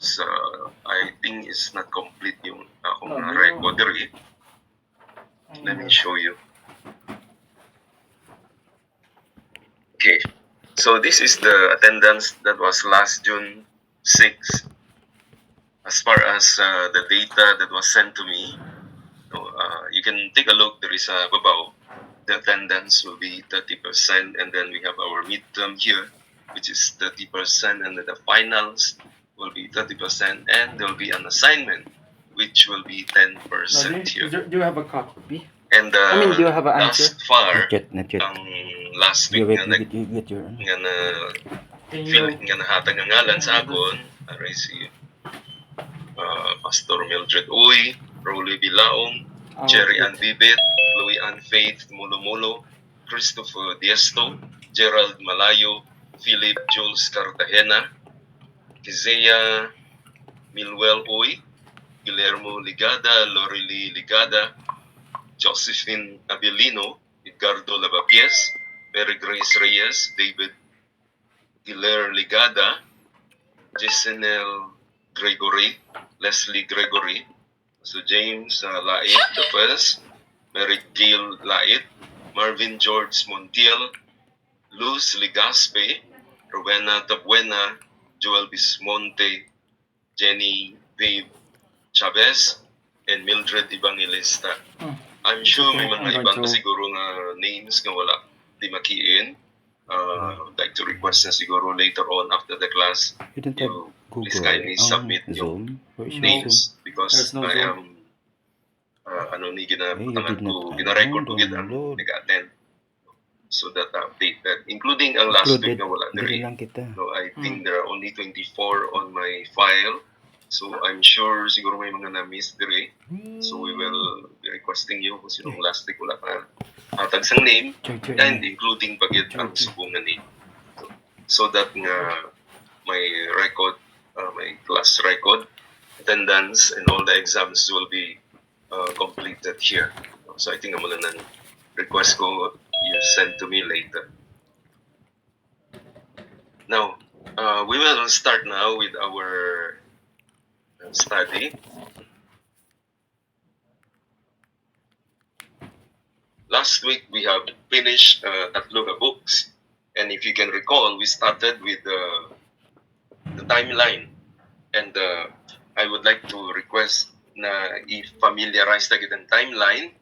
So, I think it's not complete yung akong record diri. Let me show you. Okay. So this is the attendance that was last June 6. As far as the data that was sent to me, you can take a look. There is a babaw. The attendance will be 30%, and then we have our midterm here, which is 30%, and then the finals will be 30%, and there will be an assignment, which will be 10% here. Do you have a copy? And I mean, do you have an answer? thus far, Not yet. ang last You week wait, nga you get your... nga na Can feel you... nga nahatag ang ngalan sa akon, aray si Pastor Mildred Uy, Rolly Bilaong, Jerry Ann Bibit, Louis Ann Faith Mulo, Christopher Diesto, Gerald Malayo, Philip Jules Cartagena, Kizea Milwell Uy, Guillermo Ligada, Lorely Ligada, Josephine Abilino, Edgardo Lavapies, Mary Grace Reyes, David Hilaire Ligada, Jesenel Gregory, Leslie Gregory, so James Lait the first, Mary Gail Lait, Marvin George Montiel, Luz Ligaspe, Rowena Tabuena, Joel Bismonte, Jenny Babe Chavez, and Mildred Evangelista. I'm sure may mga ibang siguro nga names nga wala di makiin. I'd like to request na siguro later on after the class, You don't have you Google. please kindly submit your Zoom. Where is your Zoom? names because There's no I Zoom. am ano ni you ginatangan did ko, not gina-record ko gid ang download. nag-attend. So that update that, including ang last week Included. na wala Dili diri. lang kita. So I think there are only 24 on my file. So I'm sure siguro may mga na-miss diri. So we will be requesting you kung sinong last week wala pa hatag sang name and including pagit ang subungan name. So that nga my record, my class record, attendance, and all the exams will be completed here. So I think I'm gonna request ko you send to me later. Now, we will start now with our study. Last week we have finished tatlo ka books, and if you can recall, we started with the timeline, and I would like to request na i-familiarize na kitang timeline,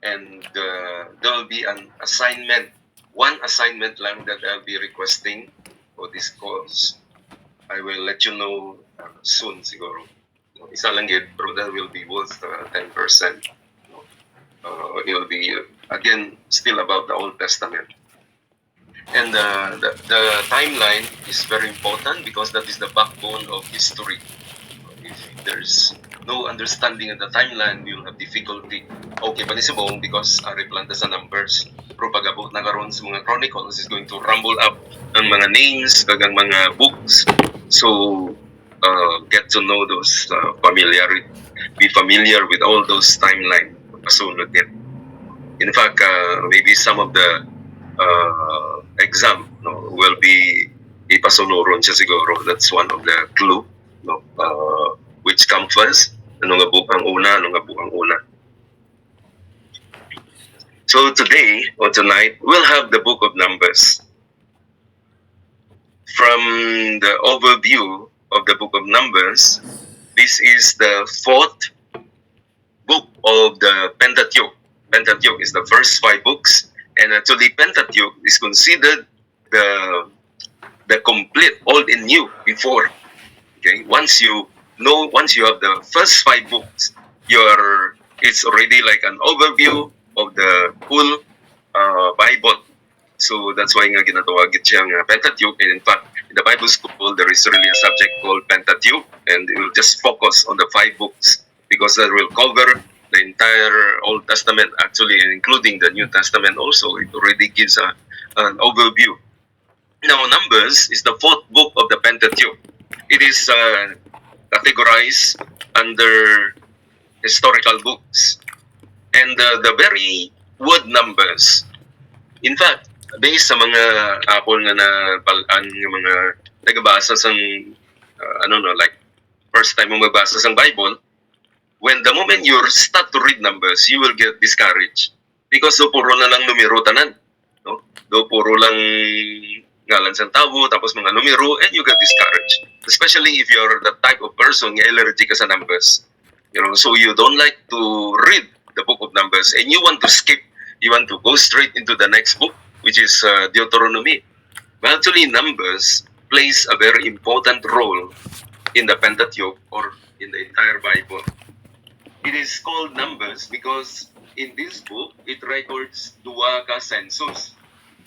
and there will be an assignment, one assignment lang that I'll be requesting for this course. I will let you know soon siguro. Isa lang yun, pero that will be worth 10%. It will be, again, still about the Old Testament. And the timeline is very important because that is the backbone of history. If there's no understanding of the timeline, we will have difficulty. Okay, panisibong because ari planta sa numbers. Pero pag-abot na karon sa mga chronicles is going to rumble up ang mga names, kagang mga books. So, get to know those be familiar with all those timeline. Pasunod din. In fact, maybe some of the exam will be ipasunuron siya siguro. That's one of the clue. Which come first? Ano nga book ang una? Ano nga book ang una? So today or tonight, we'll have the book of Numbers. From the overview of the book of Numbers, this is the fourth book of the Pentateuch. Pentateuch is the first 5 books, and actually Pentateuch is considered the complete Old and New before. Okay, once you have the first 5 books, it's already like an overview of the whole Bible. So that's why nga ginatawag siyang Pentateuch. And in fact, in the Bible school, there is really a subject called Pentateuch, and it will just focus on the 5 books because that will cover the entire Old Testament, actually, and including the New Testament also. It already gives an overview. Now, Numbers is the 4th book of the Pentateuch. It is categorized under historical books. And the very word numbers, in fact, based sa mga apol nga na balaan nga mga nagabasa sang like first time mo magbasa sa Bible, when the moment you start to read numbers, you will get discouraged. Because do puro na lang numero tanan. No? Do puro lang ngalan sa tao, tapos mga numero, and you get discouraged. Especially if you're the type of person nga allergic ka sa numbers. So you don't like to read the book of Numbers, and you want to skip, you want to go straight into the next book, which is Deuteronomy. But actually, Numbers plays a very important role in the Pentateuch or in the entire Bible. It is called Numbers because in this book, it records dua ka census.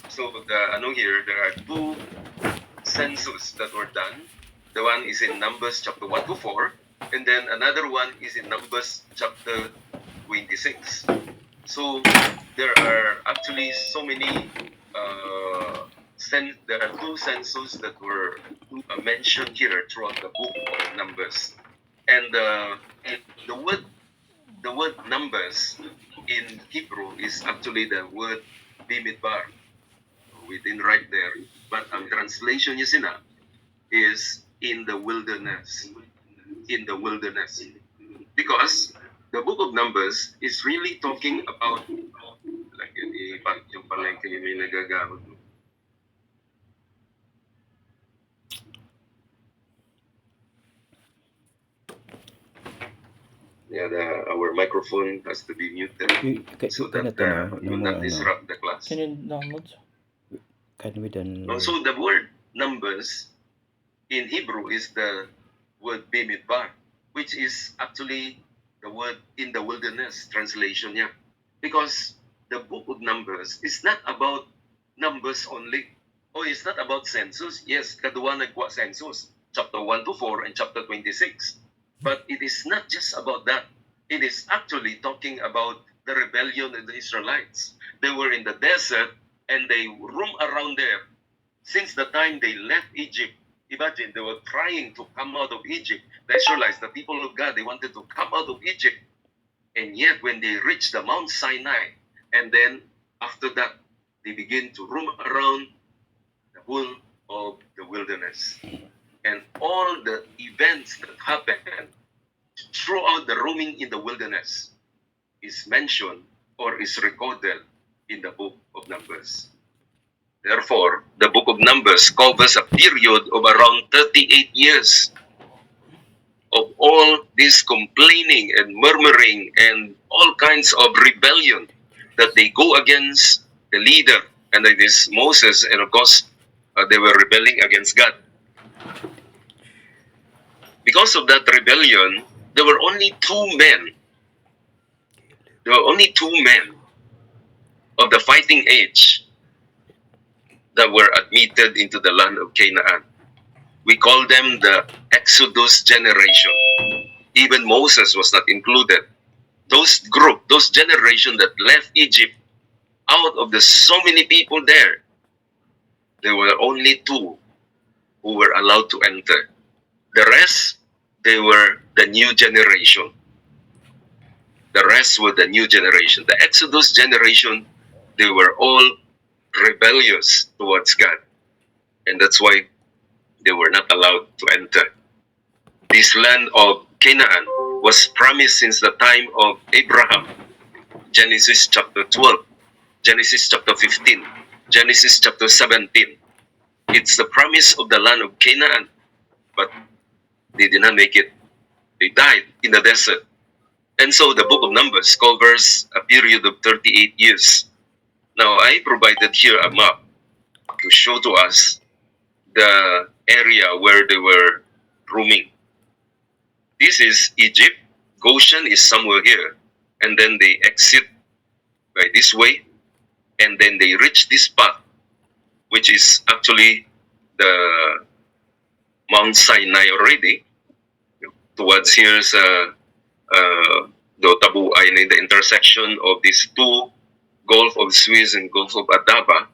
So here, there are two census that were done. The one is in Numbers chapter 1 to 4, and then another one is in Numbers chapter 26. So there are actually so many there are two census that were mentioned here throughout the book of Numbers. And the word numbers in Hebrew is actually the word bimidbar. We didn't write there, but ang translation niya sina is in the wilderness. In the wilderness. Because the book of Numbers is really talking about like yung palengke yung may nagagamit. Yeah, our microphone has to be muted so that we will not disrupt the class. Can you download? Can we then? So the word numbers in Hebrew is the word bimidbar, which is actually the word in the wilderness translation niya. Because the book of Numbers is not about numbers only. Oh, it's not about census. Yes, kaduwa nagwa census, chapter 1 to 4 and chapter 26. But it is not just about that. It is actually talking about the rebellion of the Israelites. They were in the desert and they roam around there. Since the time they left Egypt, imagine they were trying to come out of Egypt. The Israelites, the people of God, they wanted to come out of Egypt. And yet when they reached the Mount Sinai, and then after that, they begin to roam around the whole of the wilderness. And all the events that happened throughout the roaming in the wilderness is mentioned or is recorded in the book of Numbers. Therefore, the book of Numbers covers a period of around 38 years of all this complaining and murmuring and all kinds of rebellion that they go against the leader, and that is Moses, and of course, they were rebelling against God. Because of that rebellion, there were only two men. There were only two men of the fighting age that were admitted into the land of Canaan. We call them the Exodus generation. Even Moses was not included. Those generation that left Egypt, out of the so many people there were only two who were allowed to enter. The rest, they were the new generation. The rest were the new generation. The Exodus generation, they were all rebellious towards God. And that's why they were not allowed to enter. This land of Canaan was promised since the time of Abraham. Genesis chapter 12, Genesis chapter 15, Genesis chapter 17. It's the promise of the land of Canaan. But they did not make it. They died in the desert. And so the book of Numbers covers a period of 38 years. Now, I provided here a map to show to us the area where they were roaming. This is Egypt. Goshen is somewhere here. And then they exit by this way. And then they reach this path, which is actually the Mount Sinai already. Towards here's the Tabuay, the intersection of these two, Gulf of Suez and Gulf of Aqaba.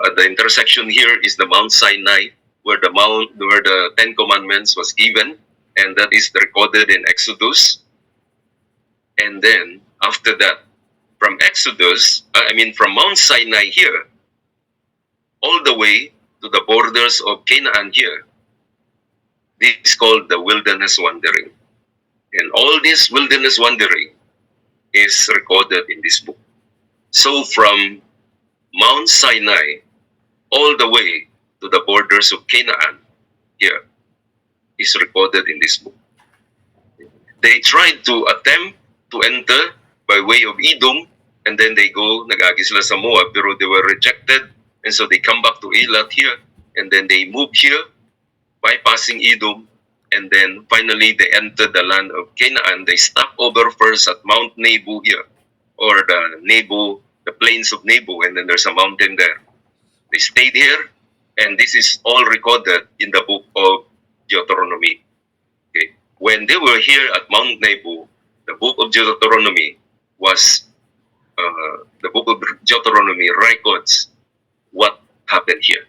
At the intersection here is the Mount Sinai, where the Ten Commandments was given, and that is recorded in Exodus. And then after that, from from Mount Sinai here, all the way to the borders of Canaan here, This is called the wilderness wandering. And all this wilderness wandering is recorded in this book. So from Mount Sinai all the way to the borders of Canaan here is recorded in this book. They tried to attempt to enter by way of Edom, and then they go, nag-agi sila sa Moab, pero they were rejected, and so they come back to Elat here, and then they move here, bypassing Edom, and then finally they entered the land of Canaan. They stopped over first at Mount Nebo here, or the plains of Nebo, and then there's a mountain there. They stayed here, and this is all recorded in the book of Deuteronomy. Okay. When they were here at Mount Nebo, the book of Deuteronomy was, the book of Deuteronomy records what happened here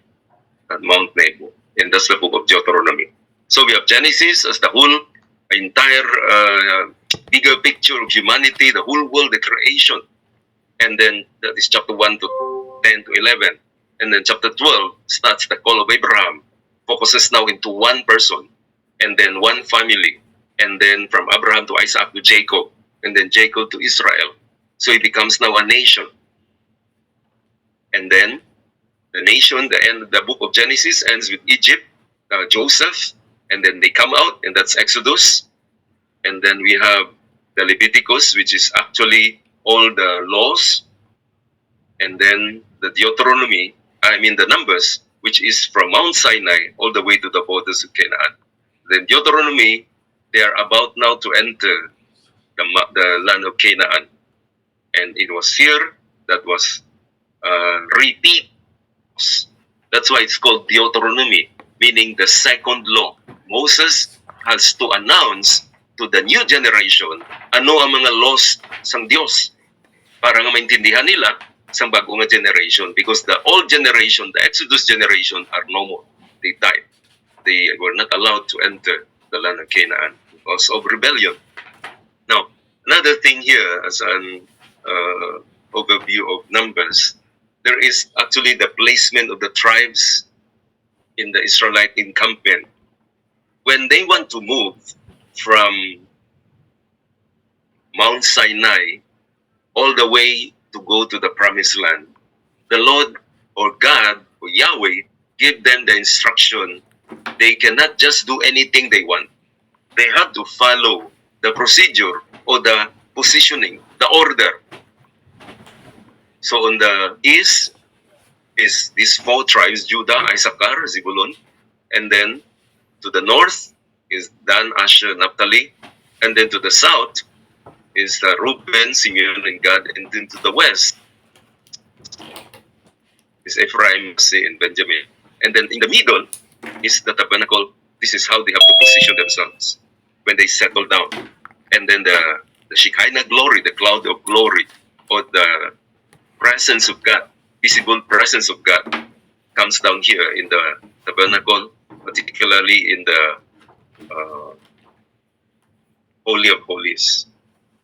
at Mount Nebo, and that's the book of Deuteronomy. So we have Genesis as the whole entire bigger picture of humanity, the whole world, the creation. And then that is chapter 1 to 10 to 11. And then chapter 12 starts the call of Abraham, focuses now into one person, and then one family, and then from Abraham to Isaac to Jacob, and then Jacob to Israel. So it becomes now a nation. And then the nation, the book of Genesis ends with Egypt, Joseph, and then they come out, and that's Exodus. And then we have the Leviticus, which is actually all the laws. And then the Deuteronomy, the Numbers, which is from Mount Sinai all the way to the borders of Canaan. Then Deuteronomy, they are about now to enter the land of Canaan. And it was here that was repeat. That's why it's called Deuteronomy, meaning the second law. Moses has to announce to the new generation ano ang mga laws sang Dios para nga maintindihan nila sang bago nga generation, because the old generation, the Exodus generation, are no more. They died. They were not allowed to enter the land of Canaan because of rebellion. Now, another thing here as an overview of Numbers, there is actually the placement of the tribes in the Israelite encampment. When they want to move from Mount Sinai all the way to go to the promised land, the Lord or God or Yahweh give them the instruction. They cannot just do anything they want. They have to follow the procedure or the positioning, the order. So on the east is these four tribes, Judah, Issachar, Zebulun, and then to the north is Dan, Asher, Naphtali, and then to the south is the Reuben, Simeon, and Gad, and then to the west is Ephraim, Manasseh, and Benjamin. And then in the middle is the tabernacle. This is how they have to position themselves when they settle down. And then the Shekinah glory, the cloud of glory, or the presence of God, visible presence of God, comes down here in the tabernacle, particularly in the Holy of Holies.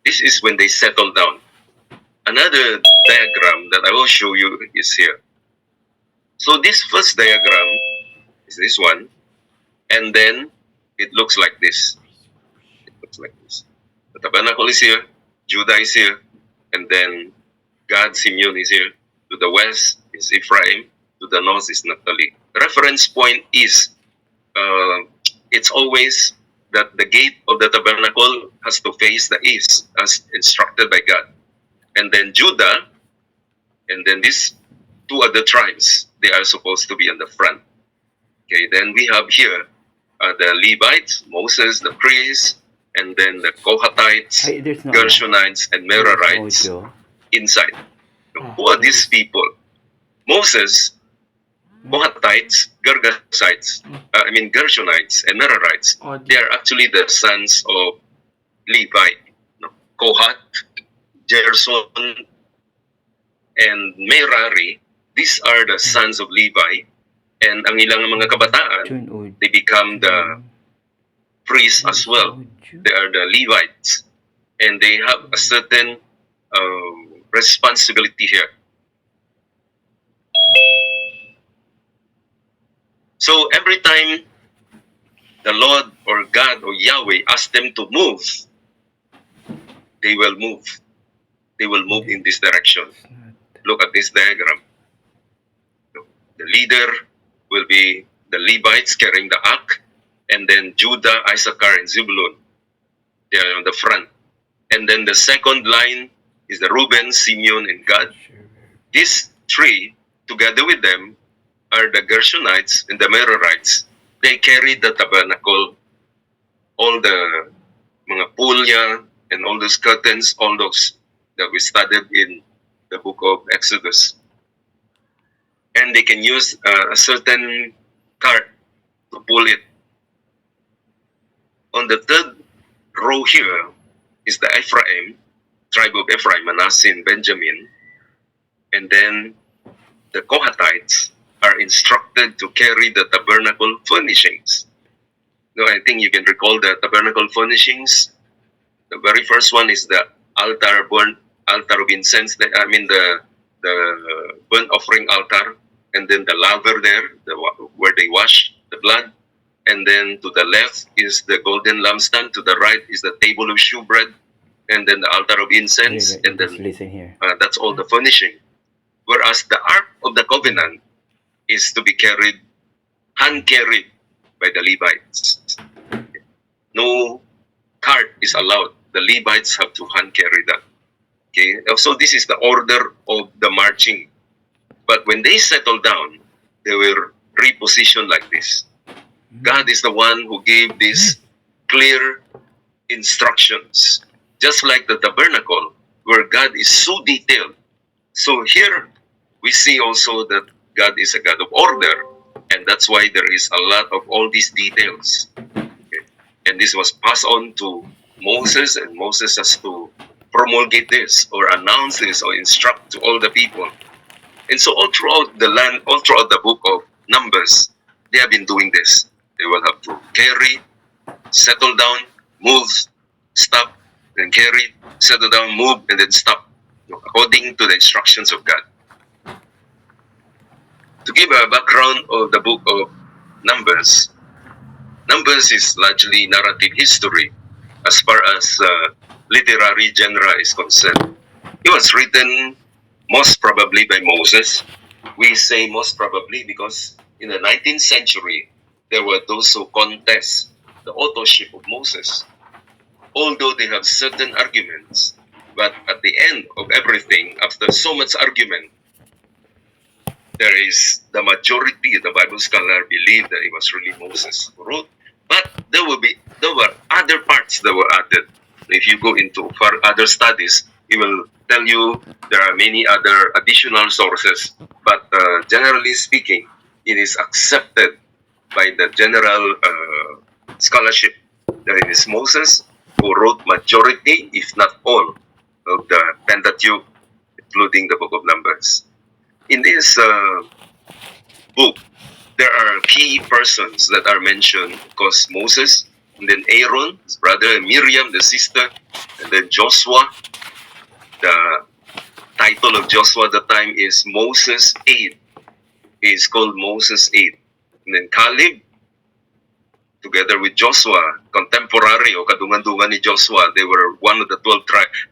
This is when they settle down. Another diagram that I will show you is here. So this first diagram is this one, and then it looks like this. It looks like this. The tabernacle is here, Judah is here, and then Gad, Simeon is here. To the west is Ephraim, to the north is Naphtali. The reference point is, it's always that the gate of the tabernacle has to face the east as instructed by God. And then Judah, and then these two other tribes, they are supposed to be in the front. Okay, then we have here the Levites, Moses, the priests, and then the Kohathites, There's no Gershonites, and Merarites audio. inside. Who are these people? Moses, Kohathites, Gershonites, and Merarites. They are actually the sons of Levi. Kohath, Gerson, and Merari. These are the sons of Levi. And ang ilang mga kabataan, Turn audio. they become the priests as well. They are the Levites. And they have a certain responsibility here. So every time the Lord or God or Yahweh asks them to move, they will move. They will move in this direction. It's not. Look at this diagram. The leader will be the Levites carrying the ark, and then Judah, Issachar, and Zebulun. They are on the front. And then the second line is the Reuben, Simeon, and Gad. Sure. These three, together with them, are the Gershonites and the Merarites. They carried the tabernacle, all the mga pulya and all those curtains, all those that we studied in the book of Exodus. And they can use a certain cart to pull it. On the third row here is the Ephraim, tribe of Ephraim, Manasseh, and Benjamin. And then the Kohathites are instructed to carry the tabernacle furnishings. Now, I think you can recall the tabernacle furnishings. The very first one is the altar of incense. The burnt offering altar, and then the laver there, where they wash the blood. And then to the left is the golden lampstand. To the right is the table of shewbread, and then the altar of incense, Here, and just then listen here. that's all the furnishing. Whereas the Ark of the Covenant is to be carried, hand-carried by the Levites. No cart is allowed. The Levites have to hand-carry that. Okay, so this is the order of the marching. But when they settle down, they were repositioned like this. God is the one who gave these clear instructions. Just like the tabernacle, where God is so detailed. So here, we see also that God is a God of order. And that's why there is a lot of all these details. Okay. And this was passed on to Moses, and Moses has to promulgate this, or announce this, or instruct to all the people. And so all throughout the land, all throughout the book of Numbers, they have been doing this. They will have to carry, settle down, move, stop, then carry, settle down, move, and then stop, according to the instructions of God. To give a background of the book of Numbers, Numbers is largely narrative history as far as literary genre is concerned. It was written most probably by Moses. We say most probably because in the 19th century, there were those who contest the authorship of Moses. Although they have certain arguments, but at the end of everything, after so much argument, there is the majority of the Bible scholar believe that it was really Moses who wrote. But there were other parts that were added. If you go into other studies, it will tell you there are many other additional sources. But generally speaking, it is accepted by the general scholarship that it is Moses who wrote majority, if not all, of the Pentateuch, including the book of Numbers. In this book, there are key persons that are mentioned, because Moses, and then Aaron, his brother, and Miriam, the sister, and then Joshua. The title of Joshua at the time is Moses' Aide. He is called Moses' Aide. And then Caleb, together with Joshua, contemporary o kadungan-dungan ni Joshua, they were one of the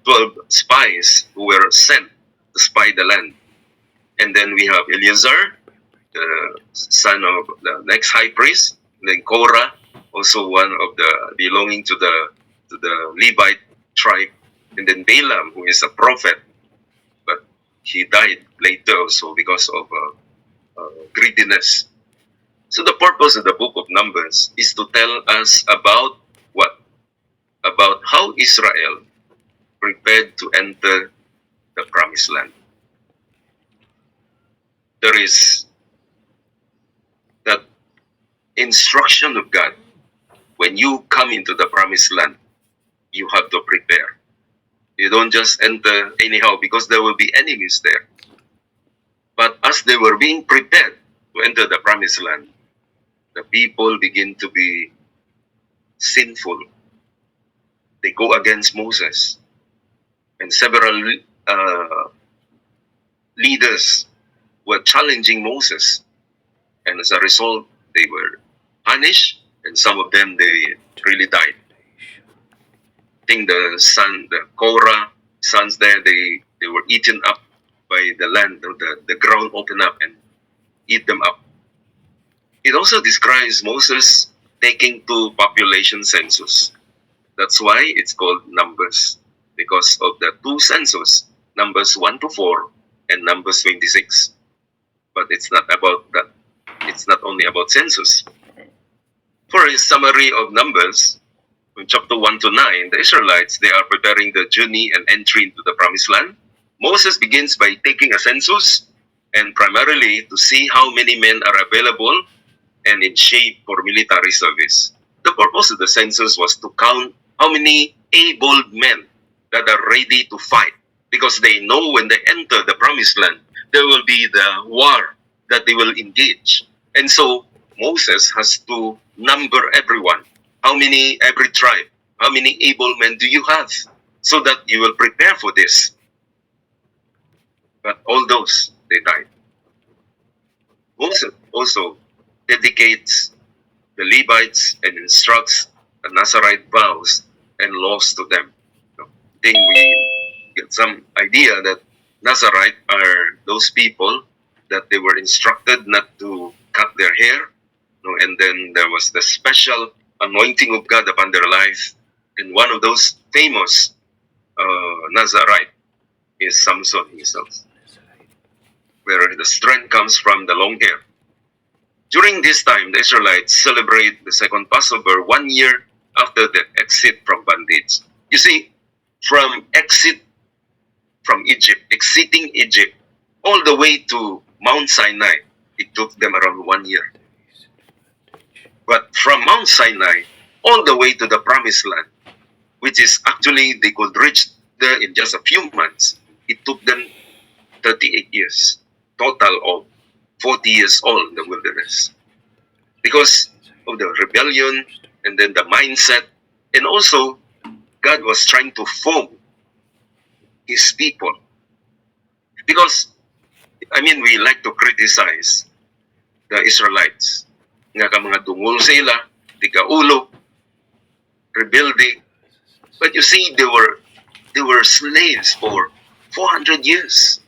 12 spies who were sent to spy the land. And then we have Eleazar, the son of the next high priest. And then Korah, also one of the belonging to the Levite tribe. And then Balaam, who is a prophet, but he died later also because of greediness. So the purpose of the book of Numbers is to tell us about what? About how Israel prepared to enter the promised land. There is that instruction of God. When you come into the promised land, you have to prepare. You don't just enter anyhow, because there will be enemies there. But as they were being prepared to enter the promised land, the people begin to be sinful. They go against Moses. And several leaders were challenging Moses. And as a result, they were punished and some of them they really died. I think the Korah sons there, they were eaten up by the land, the ground opened up and eat them up. It also describes Moses taking two population census. That's why it's called Numbers, because of the two census, Numbers 1 to 4 and Numbers 26. But it's not about that. It's not only about census. For a summary of Numbers, from chapter 1 to 9, the Israelites, they are preparing the journey and entry into the Promised Land. Moses begins by taking a census, and primarily to see how many men are available and in shape for military service. The purpose of the census was to count how many able men that are ready to fight, because they know when they enter the Promised Land, there will be the war that they will engage. And so Moses has to number everyone. How many, every tribe, how many able men do you have, so that you will prepare for this? But all those, they died. Moses also dedicates the Levites and instructs the Nazarite vows and laws to them. I think we get some idea that Nazarite are those people that they were instructed not to cut their hair, and then there was the special anointing of God upon their life. And one of those famous Nazarite is Samson himself, where the strength comes from the long hair. During this time, the Israelites celebrate the second Passover 1 year after the exit from bondage. You see, from Egypt, exiting Egypt, all the way to Mount Sinai, it took them around 1 year. But from Mount Sinai, all the way to the Promised Land, which is actually they could reach there in just a few months, it took them 38 years, total of 40 years old in the wilderness, because of the rebellion and then the mindset. And also, God was trying to form His people. Because, we like to criticize the Israelites. Nga ka mga dungol sila, tigaulo, rebelde. But you see, they were slaves for 400 years.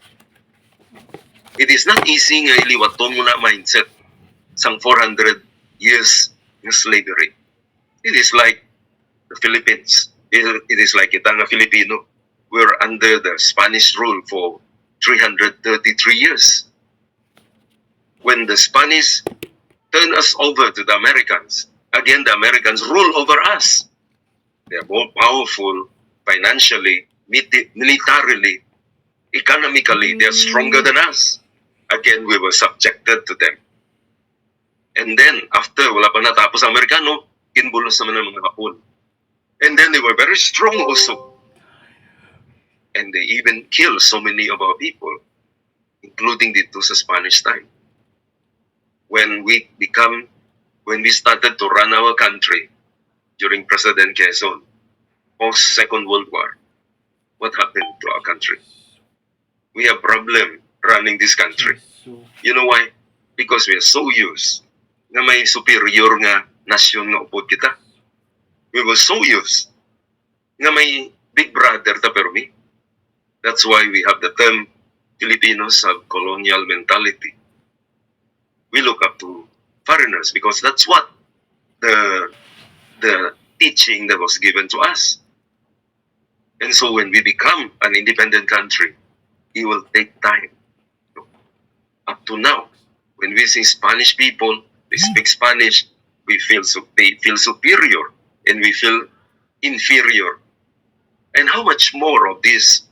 It is not easy nga iliwaton mo na mindset sang 400 years ng slavery. It is like the Philippines. It is like kita nga Filipino. We're under the Spanish rule for 333 years. When the Spanish turn us over to the Americans, again the Americans rule over us. They are more powerful financially, militarily, economically. They are stronger than us. Again, we were subjected to them. And then, after wala pa natapos ang Amerikano, kinbulos naman ng mga Hapon. And then they were very strong also. And they even killed so many of our people, including dito sa Spanish time. When we started to run our country during President Quezon, post Second World War, what happened to our country? We have problem running this country. You know why? Because we are so used na may superior nga nasyon nga upod kita. We were so used nga may big brother ta permi. That's why we have the term Filipinos have colonial mentality. We look up to foreigners because that's what the teaching that was given to us. And so when we become an independent country, it will take time. Up to now, when we see Spanish people, they speak Spanish, they feel superior and we feel inferior. And how much more of these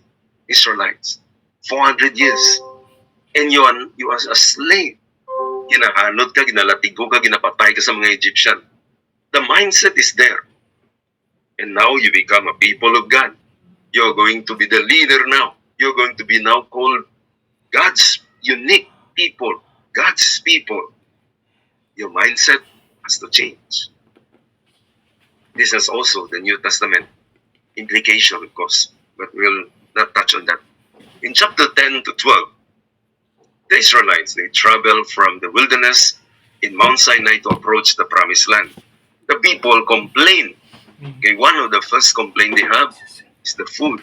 Israelites? 400 years. And you are a slave. Ginahanod ka, ginalatigo ka, ginapatay ka sa mga Egyptian. The mindset is there. And now you become a people of God. You're going to be the leader now. You're going to be now called God's unique people, God's people. Your mindset has to change. This is also the New Testament implication, of course, but we'll not touch on that. In chapter 10 to 12, the Israelites, they travel from the wilderness in Mount Sinai to approach the Promised Land. the people complain. Okay, one of the first complaint they have is the food.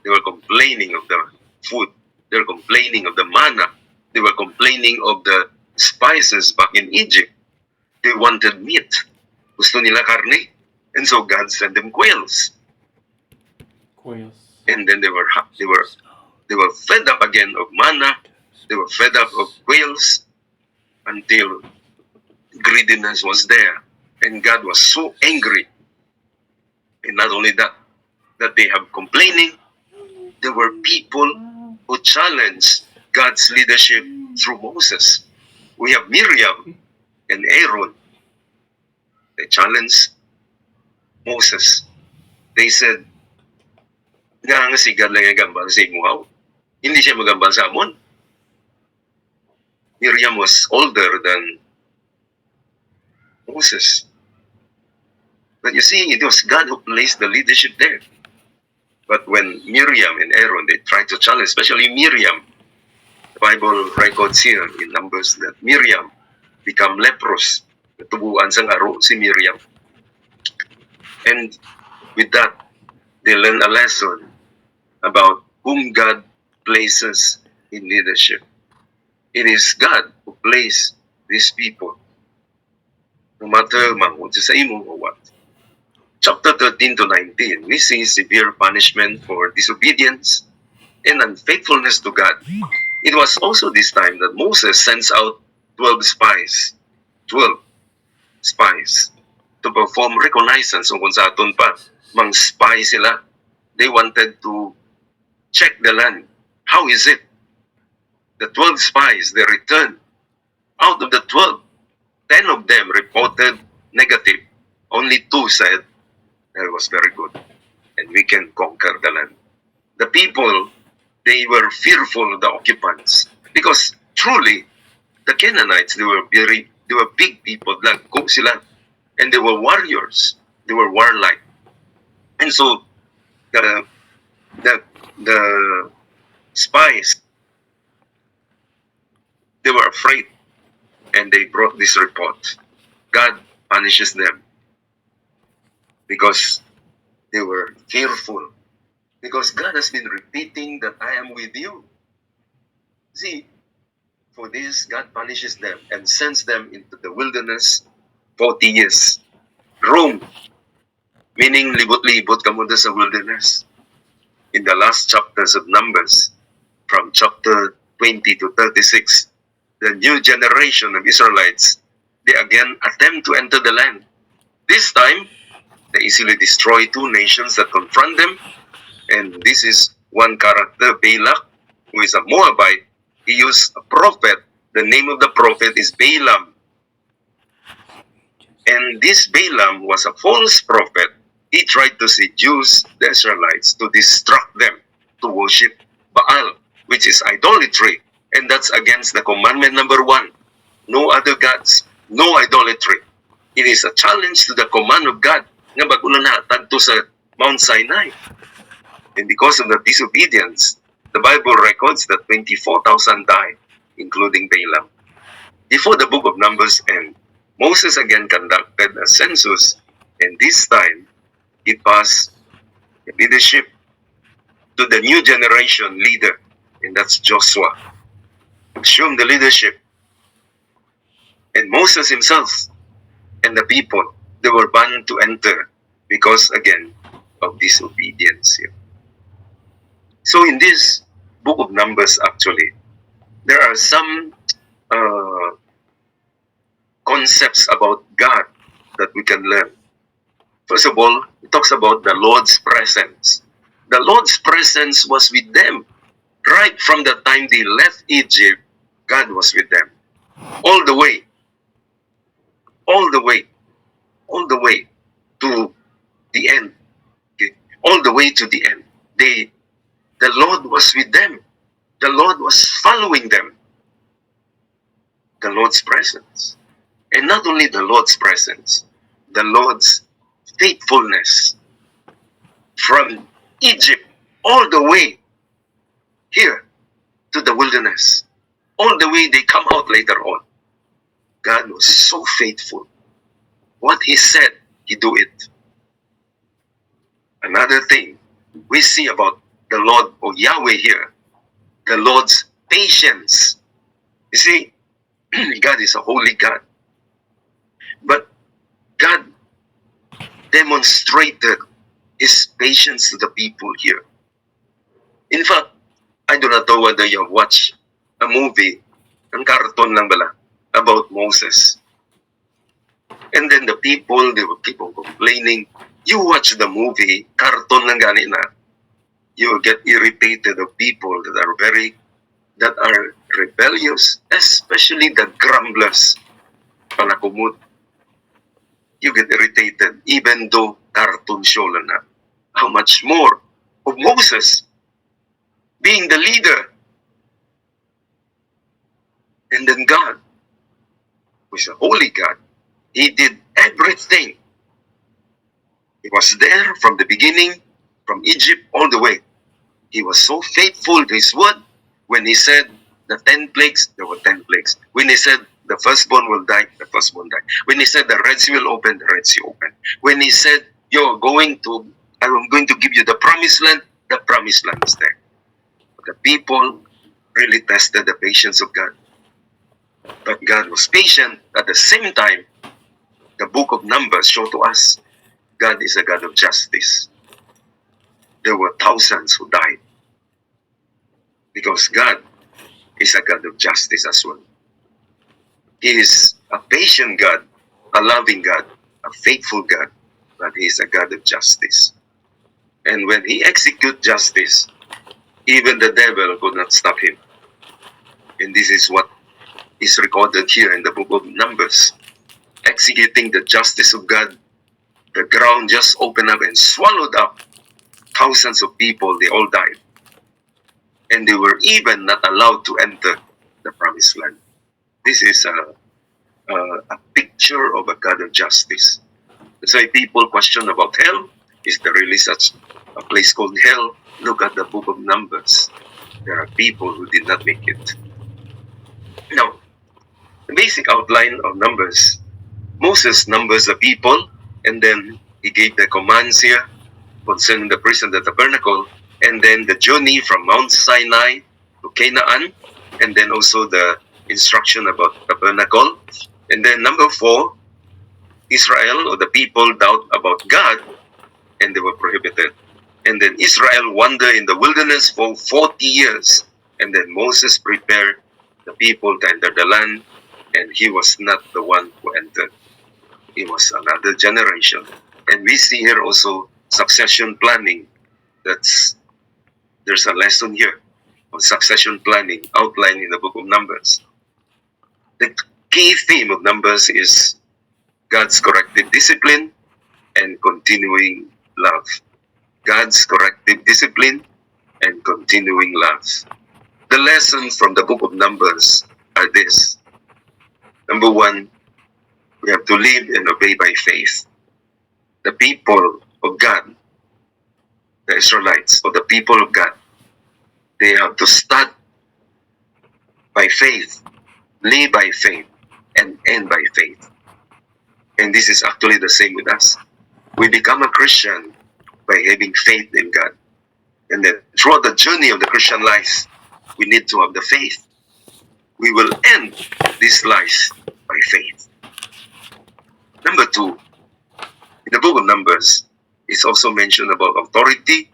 They were complaining of the food. They were complaining of the manna. They were complaining of the spices back in Egypt. They wanted meat. Gusto nila karne. And so God sent them quails. Quails. And then they were fed up again of manna. They were fed up of quails until greediness was there. And God was so angry. And not only that they have complaining, there were people who challenged God's leadership through Moses. We have Miriam and Aaron. They challenged Moses. They said, nga si God lang gambal sa imuhaw. Hindi siya magambal sa amon. Miriam was older than Moses. But you see, it was God who placed the leadership there. But when Miriam and Aaron, they tried to challenge, especially Miriam, the Bible records here in Numbers that Miriam became leprous. Natubuan sang aro si Miriam. And with that, they learn a lesson about whom God places in leadership. It is God who placed these people, no matter manghod sa imo or what. Chapter 13 to 19, we see severe punishment for disobedience and unfaithfulness to God. It was also this time that Moses sends out 12 spies. 12 spies to perform reconnaissance kung sa aton pa. Mang spy sila. They wanted to check the land. How is it? The 12 spies, they returned. Out of the 12, 10 of them reported negative. Only 2 said, that was very good. And we can conquer the land. The people, they were fearful of the occupants. Because truly, the Canaanites, they were big people. Lagko sila. And they were warriors. They were warlike. And so, the spies, they were afraid. And they brought this report. God punishes them. Because they were fearful. Because God has been repeating that I am with you. See, for this, God punishes them and sends them into the wilderness 40 years. Roam, meaning libot-libot ka muna sa wilderness. In the last chapters of Numbers, from chapter 20 to 36, the new generation of Israelites, they again attempt to enter the land. This time, they easily destroy 2 nations that confront them. And this is one character, Balak, who is a Moabite. He used a prophet. The name of the prophet is Balaam. And this Balaam was a false prophet. He tried to seduce the Israelites to distract them to worship Baal, which is idolatry. And that's against the commandment number 1. No other gods, no idolatry. It is a challenge to the command of God nga bago na natagto sa Mount Sinai. And because of the disobedience, the Bible records that 24,000 died, including Balaam. Before the book of Numbers ends, Moses again conducted a census, and this time, he passed the leadership to the new generation leader, and that's Joshua. Assumed the leadership. And Moses himself and the people, they were banned to enter because, again, of disobedience. So in this book of Numbers, actually, there are some concepts about God that we can learn. First of all, it talks about the Lord's presence. The Lord's presence was with them. Right from the time they left Egypt, God was with them. All the way. All the way. All the way to the end. Okay? All the way to the end. The Lord was with them. The Lord was following them. The Lord's presence. And not only the Lord's presence, the Lord's faithfulness from Egypt all the way here to the wilderness. All the way they come out later on. God was so faithful. what he said, he do it. Another thing we see about the Lord or Yahweh here, the Lord's patience. You see, God is a holy God. But God demonstrated His patience to the people here. In fact, I do not know whether you have watched a movie, ang karton lang bala, about Moses. And then the people, they will keep on complaining. You watch the movie, karton lang gani na. You will get irritated of people that are rebellious, especially the grumblers. Panakumut. You get irritated, even though cartoon show lang na. How much more of Moses being the leader? And then God, who is a holy God, He did everything. He was there from the beginning, from Egypt all the way. He was so faithful to His word. When He said the 10 plagues, there were 10 plagues. When He said the firstborn will die, the firstborn died. When He said the Red Sea will open, the Red Sea opened. When He said, I'm going to give you the promised land is there. The people really tested the patience of God. But God was patient. At the same time, the book of Numbers show to us God is a God of justice. There were thousands who died because God is a God of justice as well. He is a patient God, a loving God, a faithful God, but He is a God of justice. And when He executes justice, even the devil could not stop Him. And this is what is recorded here in the book of Numbers. Executing the justice of God, the ground just opened up and swallowed up thousands of people. They all died. And they were even not allowed to enter the promised land. This is a picture of a God of justice. That's why people question about hell. Is there really such a place called hell? Look at the book of Numbers. There are people who did not make it. Now, the basic outline of Numbers, Moses numbers the people, and then he gave the commands here concerning the priest and the tabernacle, and then the journey from Mount Sinai to Canaan, and then also the instruction about tabernacle. And then number 4, Israel or the people doubt about God, and they were prohibited. And then Israel wandered in the wilderness for 40 years, and then Moses prepared the people to enter the land, and he was not the one who entered. He was another generation. And we see here also succession planning. There's a lesson here on succession planning outlined in the book of Numbers. The key theme of Numbers is God's corrective discipline and continuing love. God's corrective discipline and continuing love. The lessons from the book of Numbers are this. Number 1, we have to live and obey by faith. The people of God, the Israelites, or the people of God, they have to start by faith, live by faith, and end by faith. And this is actually the same with us. We become a Christian by having faith in God. And then throughout the journey of the Christian life, we need to have the faith. We will end this life by faith. Number 2, in the book of Numbers, it's also mentioned about authority,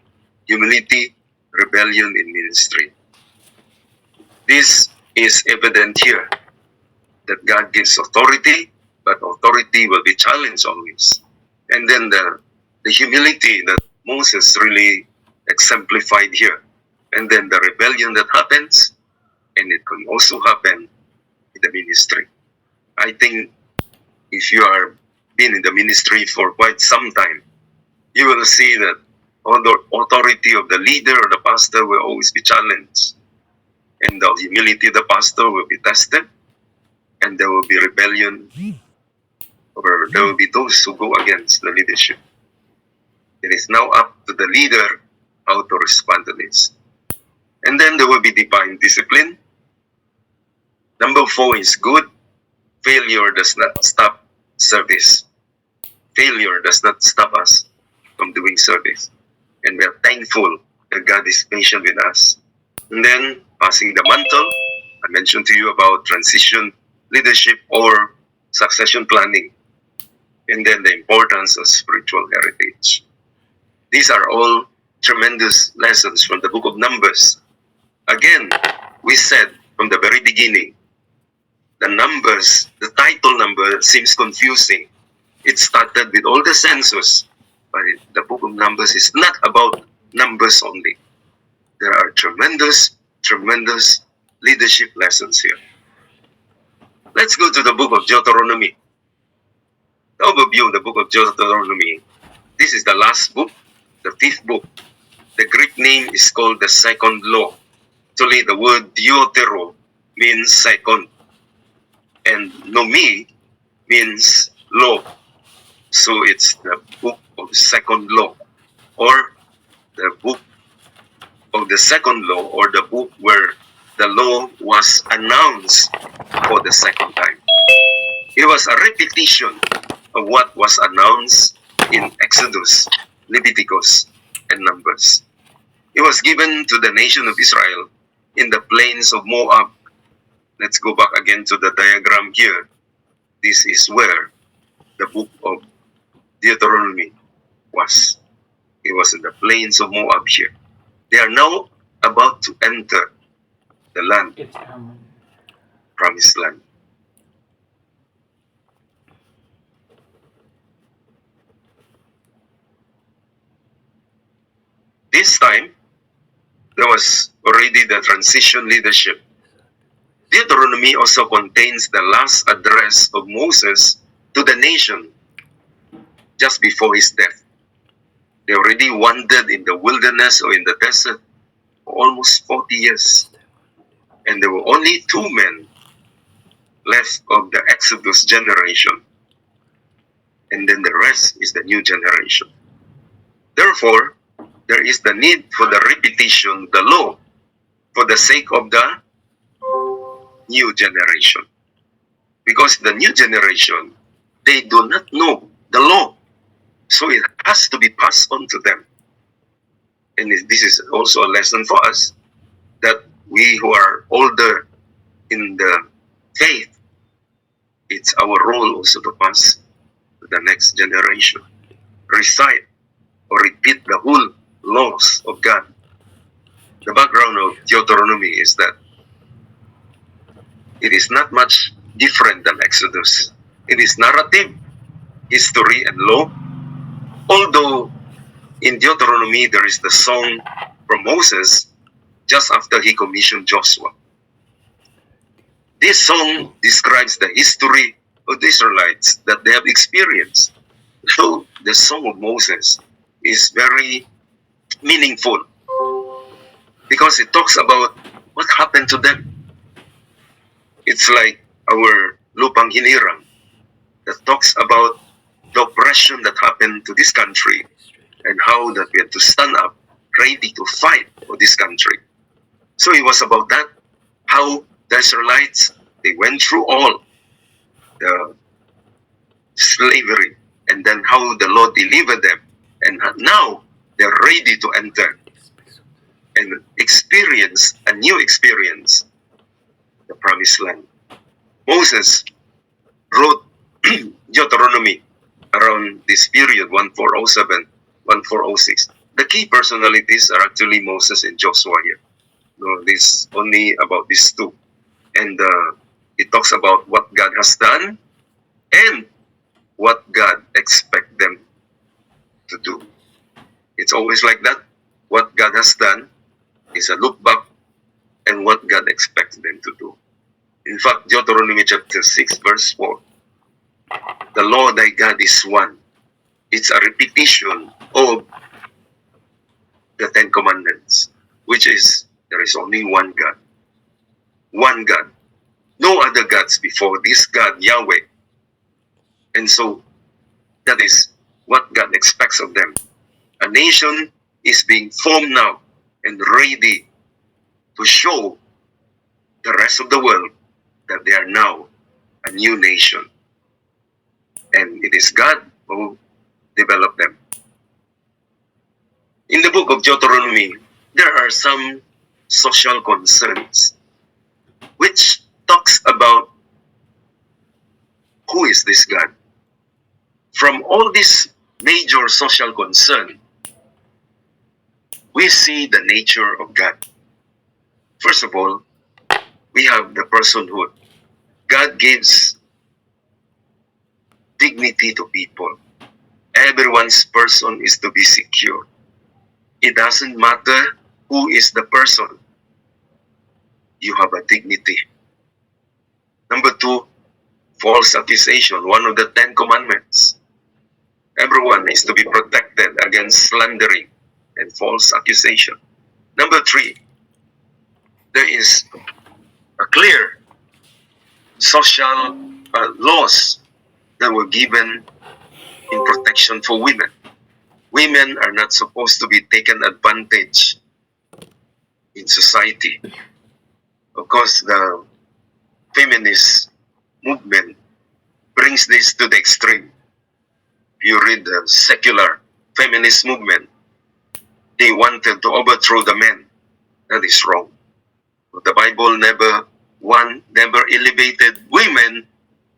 humility, rebellion in ministry. This is evident here, that God gives authority, but authority will be challenged always. And then the humility that Moses really exemplified here. And then the rebellion that happens, and it can also happen in the ministry. I think if you are been in the ministry for quite some time, you will see that the authority of the leader or the pastor will always be challenged. And the humility of the pastor will be tested. And there will be rebellion, or there will be those who go against the leadership. It is now up to the leader how to respond to this. And then there will be divine discipline. Number 4 is good. Failure does not stop service. failure does not stop us from doing service. And we are thankful that God is patient with us. And then, passing the mantle, I mentioned to you about transition leadership or succession planning. And then the importance of spiritual heritage. These are all tremendous lessons from the book of Numbers. Again, we said from the very beginning, the numbers, the title number seems confusing. It started with all the census, but the book of Numbers is not about numbers only. There are tremendous leadership lessons here. Let's go to the book of Deuteronomy. The overview of the book of Deuteronomy. This is the last book, the fifth book. The Greek name is called the second law. Actually, the word Deutero means second, and Nomi means law. So it's the book of the second law, or the book of the second law, or the book where the law was announced for the second time. It was a repetition of what was announced in Exodus, Leviticus, and Numbers. It was given to the nation of Israel in the plains of Moab. Let's go back again to the diagram here. This is where the book of Deuteronomy was. It was in the plains of Moab here. They are now about to enter the land, It's Ammon. promised land. This time, there was already the transition leadership. Deuteronomy also contains the last address of Moses to the nation just before his death. They already wandered in the wilderness or in the desert for almost 40 years. And there were only 2 men left of the Exodus generation. And then the rest is the new generation. Therefore, there is the need for the repetition, the law, for the sake of the new generation. Because the new generation, they do not know the law. So it has to be passed on to them. And this is also a lesson for us, that we who are older in the faith, it's our role also to pass to the next generation. Recite or repeat the whole laws of God. The background of Deuteronomy is that it is not much different than Exodus. It is narrative, history, and law. Although in Deuteronomy there is the song from Moses just after he commissioned Joshua. This song describes the history of the Israelites that they have experienced. So the song of Moses is very meaningful because it talks about what happened to them. It's like our Lupang Hinirang that talks about the oppression that happened to this country and how that we had to stand up ready to fight for this country. So it was about that, how the Israelites, they went through all the slavery and then how the Lord delivered them, and now they're ready to enter and experience a new experience, the promised land. Moses wrote Deuteronomy around this period, 1407, 1406. The key personalities are actually Moses and Joshua here. No, this only about these 2. And it talks about what God has done and what God expects them to do. It's always like that. What God has done is a look back and what God expects them to do. In fact, Deuteronomy chapter 6, verse 4, the Lord thy God is one. It's a repetition of the 10 Commandments, which is there is only one God. One God. No other gods before this God, Yahweh. And so, that is what God expects of them. A nation is being formed now and ready to show the rest of the world that they are now a new nation. And it is God who develop them. In the book of Deuteronomy, there are some social concerns which talks about who is this God. From all these major social concern, we see the nature of God. First of all, we have the personhood. God gives dignity to people. Everyone's person is to be secure. It doesn't matter who is the person. You have a dignity. Number two, false accusation, one of the 10 commandments. Everyone is to be protected against slandering and false accusation. Number three, there is a clear social laws that were given in protection for women. Women are not supposed to be taken advantage in society. Of course, the feminist movement brings this to the extreme. If you read the secular feminist movement, they wanted to overthrow the men. That is wrong. The Bible never elevated women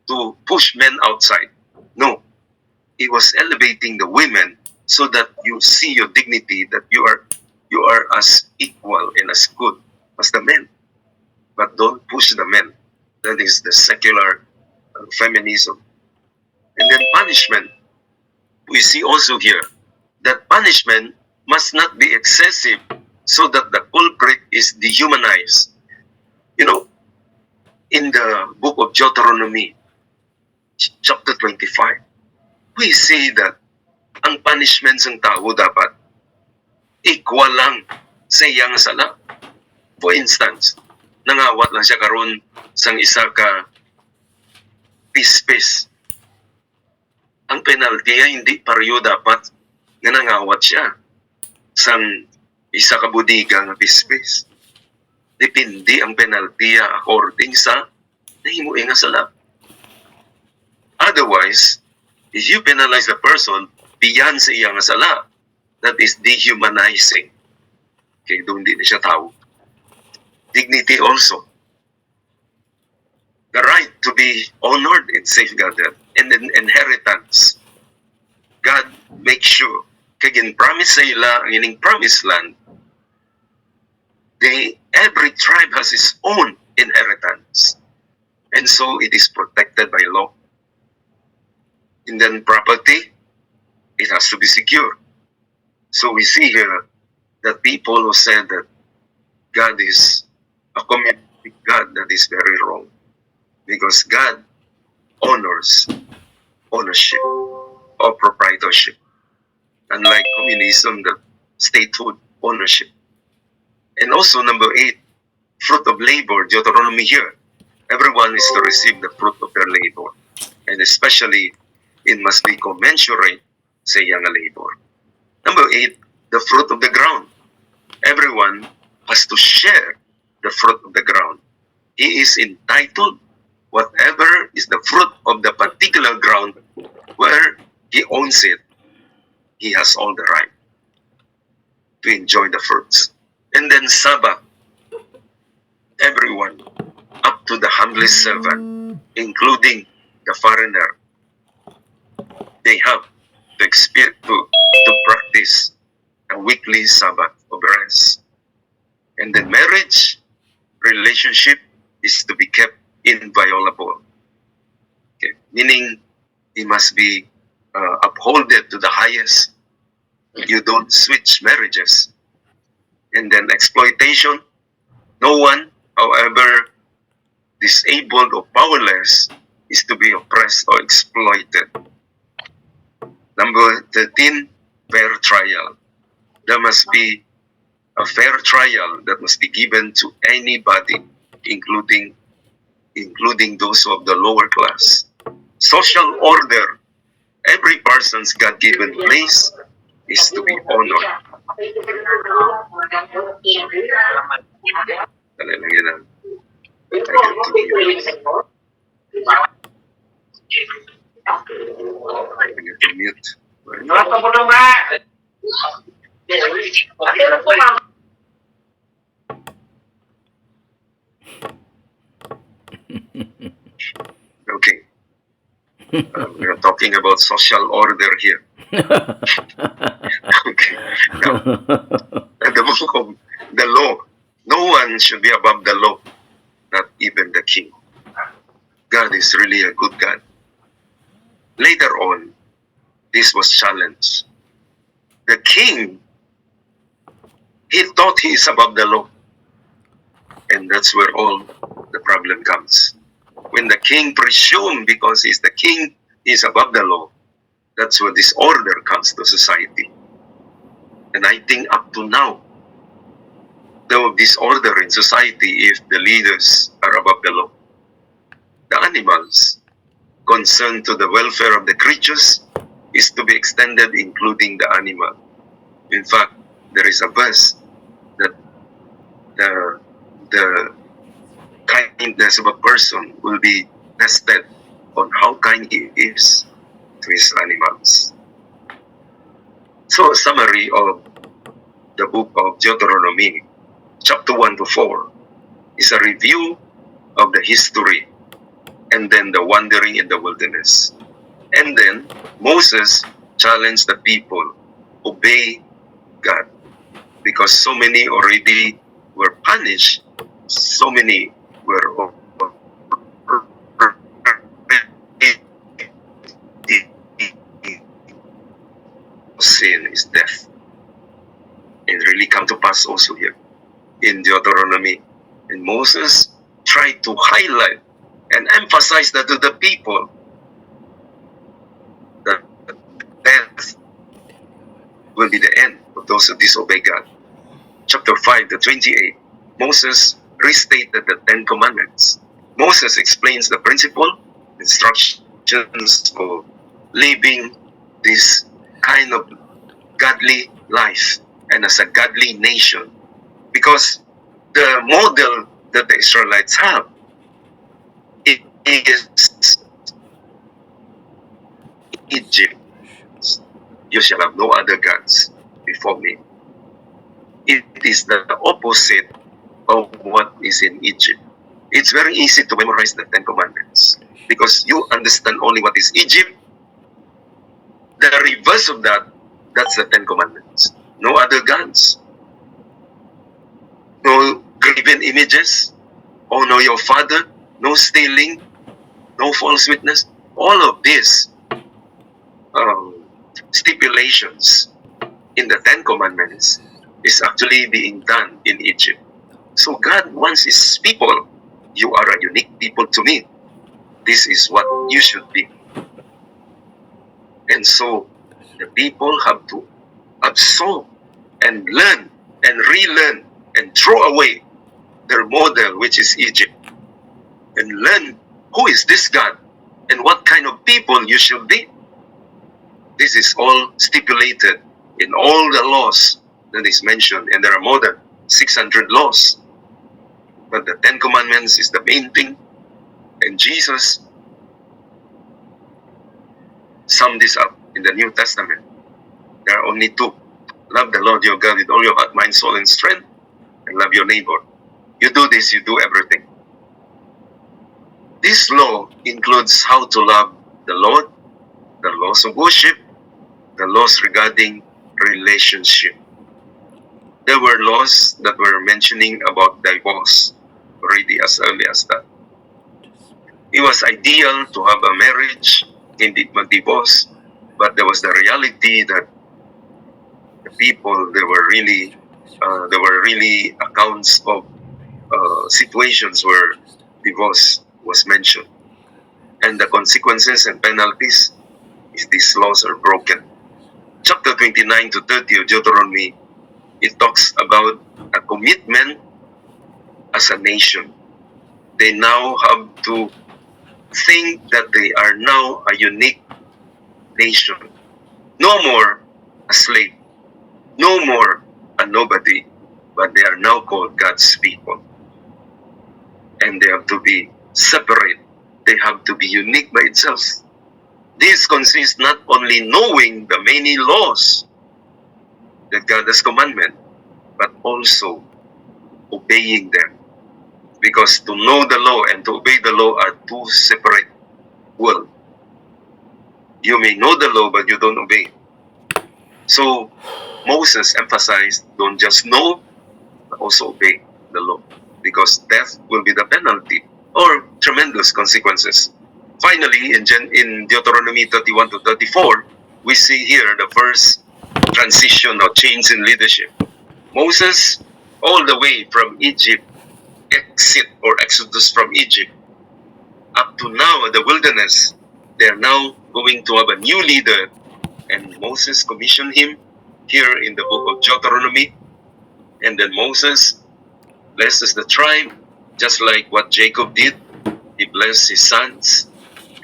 to push men outside. No. It was elevating the women so that you see your dignity, that you are as equal and as good as the men. But don't push the men. That is the secular feminism. And then punishment. We see also here that punishment must not be excessive so that the culprit is dehumanized. You know, in the book of Deuteronomy, chapter 25, we see that ang punishment ng tao dapat equal lang sa iyang sala. For instance, nangawat lang siya karon sang isa ka pispis. Ang penalty ay hindi pareho dapat nga nangawat siya sang isa ka budiga nga pispis. Depende ang penalty according sa nahimuin nga sala. Otherwise, if you penalize the person beyond sa iyang sala, that is dehumanizing. Okay, doon hindi na siya tao. Dignity also. The right to be honored and safeguarded. And then inheritance. God makes sure kay gin-promise sa ila ang ining promised land, every tribe has its own inheritance. And so it is protected by law. And then property, it has to be secure. So we see here that people who said that God is a community God, that is very wrong. Because God honors ownership or proprietorship. Unlike communism, the statehood ownership. And also number 8, fruit of labor, Deuteronomy here. Everyone is to receive the fruit of their labor. And especially, it must be commensurate sa iyang labor. Number 8, the fruit of the ground. Everyone has to share the fruit of the ground. He is entitled whatever is the fruit of the particular ground where he owns it. He has all the right to enjoy the fruits. And then Sabbath, everyone, up to the humblest servant, including the foreigner, they have to practice a weekly Sabbath of rest. And then marriage, relationship is to be kept inviolable. Okay. Meaning, it must be upholded to the highest. You don't switch marriages. And then exploitation, no one, however disabled or powerless, is to be oppressed or exploited. Number 13, fair trial. There must be a fair trial that must be given to anybody, including those of the lower class. Social order. Every person's God-given place is to be honored. Dali lang yan. I get to mute. Okay, we are talking about social order here. Okay, now, in the book of the law, no one should be above the law, not even the king. God is really a good God. Later on, this was challenged. The king, he thought he is above the law. And that's where all the problem comes. When the king presumes because he's the king, he's above the law, that's where disorder comes to society. And I think up to now, there will be disorder in society if the leaders are above the law. The animals, concerned to the welfare of the creatures, is to be extended including the animal. In fact, there is a verse that the kindness of a person will be tested on how kind he is to his animals. So a summary of the book of Deuteronomy, chapter 1 to 4, is a review of the history and then the wandering in the wilderness. And then Moses challenged the people, obey God, because so many already were punished, so many were sin is death. It really come to pass also here in Deuteronomy. And Moses tried to highlight and emphasize that to the people that death will be the end of those who disobey God. Chapter 5 to 28, Moses restated the Ten Commandments. Moses explains the principle, instructions for living this kind of godly life and as a godly nation. Because the model that the Israelites have, it is Egypt. You shall have no other gods before me. It is the opposite of what is in Egypt. It's very easy to memorize the Ten Commandments because you understand only what is Egypt. The reverse of that, that's the Ten Commandments. No other gods. No graven images. Honor your father. No stealing. No false witness. All of these stipulations in the Ten Commandments is actually being done in Egypt. So God wants His people, you are a unique people to me. This is what you should be. And so the people have to absorb and learn and relearn and throw away their model, which is Egypt, and learn who is this God and what kind of people you should be. This is all stipulated in all the laws that is mentioned, and there are more than 600 laws. But the Ten Commandments is the main thing, and Jesus summed this up in the New Testament. There are only two. Love the Lord your God with all your heart, mind, soul, and strength, and love your neighbor. You do this, you do everything. This law includes how to love the Lord, the laws of worship, the laws regarding relationship. There were laws that were mentioning about divorce already as early as that. It was ideal to have a marriage, indeed divorce, but there was the reality that the people, there were really accounts of situations where divorce was mentioned, and the consequences and penalties if these laws are broken. Chapter 29 to 30 of Deuteronomy, it talks about a commitment as a nation. They now have to think that they are now a unique nation. No more a slave, no more a nobody, but they are now called God's people. And they have to be separate. They have to be unique by itself. This consists not only knowing the many laws that God has commanded, but also obeying them. Because to know the law and to obey the law are two separate worlds. You may know the law, but you don't obey. So Moses emphasized, don't just know, but also obey the law. Because death will be the penalty or tremendous consequences. Finally, in Deuteronomy 31 to 34, we see here the first transition or change in leadership. Moses, all the way from Egypt, exit or exodus from Egypt, up to now in the wilderness, they are now going to have a new leader, and Moses commissioned him here in the book of Deuteronomy. And then Moses blesses the tribe, just like what Jacob did. He blessed his sons,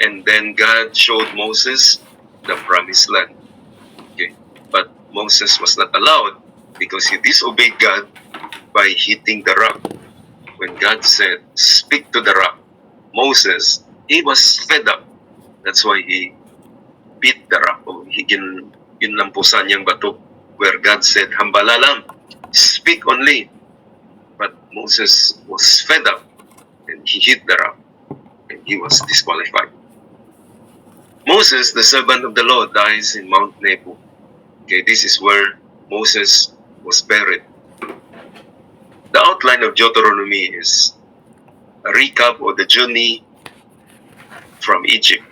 and then God showed Moses the promised land. Okay. But Moses was not allowed because he disobeyed God by hitting the rock. When God said, speak to the rock, Moses, he was fed up. That's why he beat the rock. O ginlampusan niyang bato, where God said, hambala lang, speak only. But Moses was fed up and he hit the rock and he was disqualified. Moses, the servant of the Lord, dies in Mount Nebo. Okay, this is where Moses was buried. The outline of Deuteronomy is a recap of the journey from Egypt,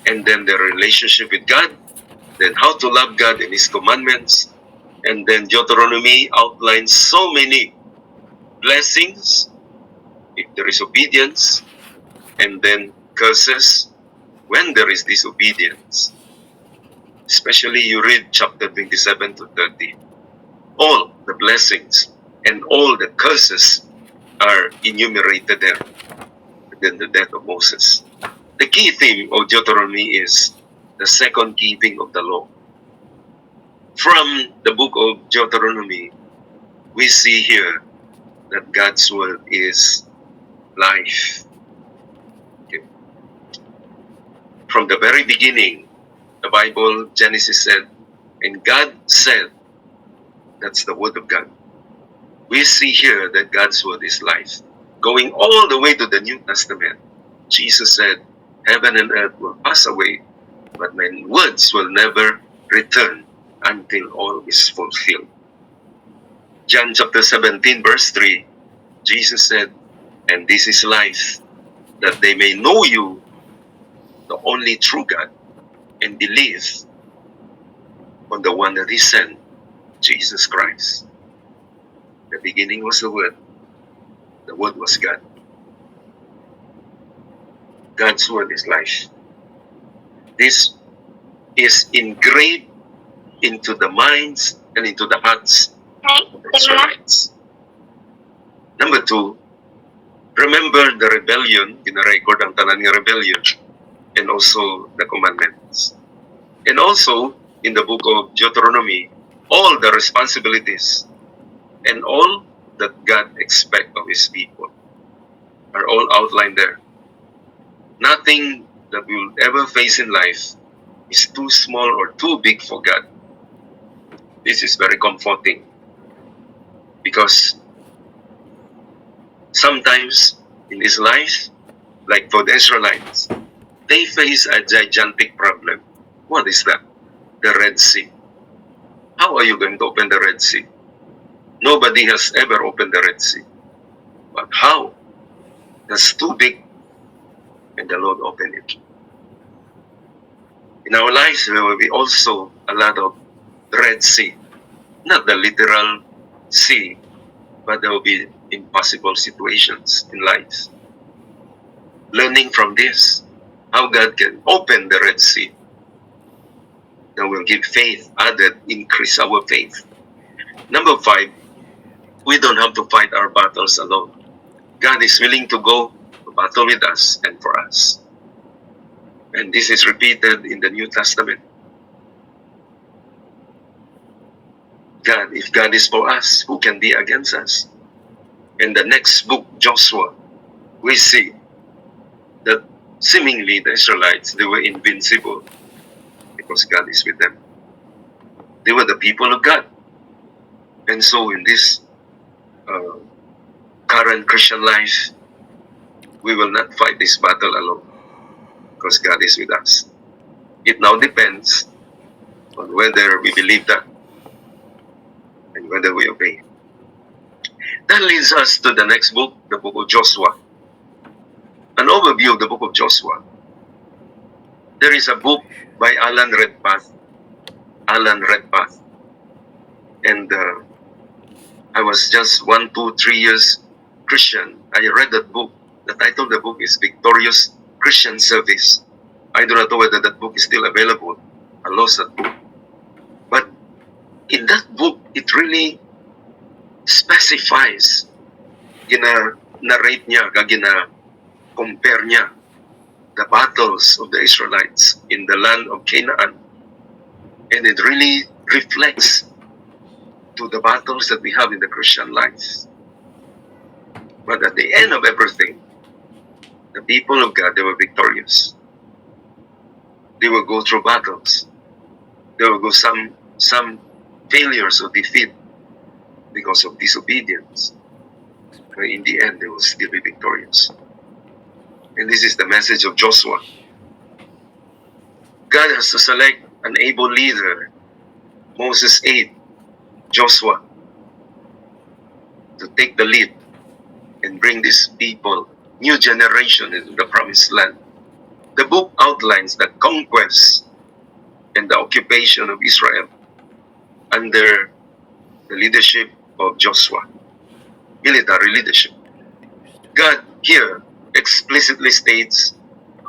and then the relationship with God, then how to love God and His commandments, and then Deuteronomy outlines so many blessings if there is obedience, and then curses when there is disobedience. Especially you read chapter 27 to 30. All the blessings and all the curses are enumerated there. And then the death of Moses. The key theme of Deuteronomy is the second keeping of the law. From the book of Deuteronomy, we see here that God's word is life. Okay. From the very beginning, the Bible, Genesis said, and God said, that's the word of God. We see here that God's word is life. Going all the way to the New Testament, Jesus said, heaven and earth will pass away, but my words will never return until all is fulfilled. John chapter 17 verse 3, Jesus said, and this is life, that they may know you, the only true God, and believe on the one that He sent, Jesus Christ. The beginning was the Word was God. God's Word is life. This is engraved into the minds and into the hearts of the Israelites. Number 2, remember the rebellion, gina-record ang tanan ng rebellion, and also the commandments. And also, in the book of Deuteronomy, all the responsibilities and all that God expects of His people are all outlined there. Nothing that we will ever face in life is too small or too big for God. This is very comforting because sometimes in this life, like for the Israelites, they face a gigantic problem. What is that? The Red Sea. How are you going to open the Red Sea? Nobody has ever opened the Red Sea. But how? That's too big. And the Lord opened it. In our lives, there will be also a lot of Red Sea. Not the literal sea, but there will be impossible situations in life. Learning from this, how God can open the Red Sea. That will give faith, added, increase our faith. Number 5, we don't have to fight our battles alone. God is willing to go to battle with us and for us. And this is repeated in the New Testament. God, if God is for us, who can be against us? In the next book, Joshua, we see that seemingly the Israelites, they were invincible because God is with them. They were the people of God. And so in this current Christian life, we will not fight this battle alone because God is with us. It now depends on whether we believe that and whether we obey. That leads us to the next book, the book of Joshua. An overview of the book of Joshua. There is a book by Alan Redpath. Alan Redpath. And I was just 1, 2, 3 years Christian. I read that book. The title of the book is Victorious Christian Service. I do not know whether that book is still available. I lost that book. But in that book, it really specifies, gina-narrate niya, gina-compare niya the battles of the Israelites in the land of Canaan. And it really reflects to the battles that we have in the Christian life. But at the end of everything, the people of God, they were victorious. They will go through battles. There will go some failures or defeat because of disobedience. But in the end, they will still be victorious. And this is the message of Joshua. God has to select an able leader. Moses aid Joshua to take the lead and bring these people, new generation, into the promised land. The book outlines the conquest and the occupation of Israel under the leadership of Joshua, military leadership. God here explicitly states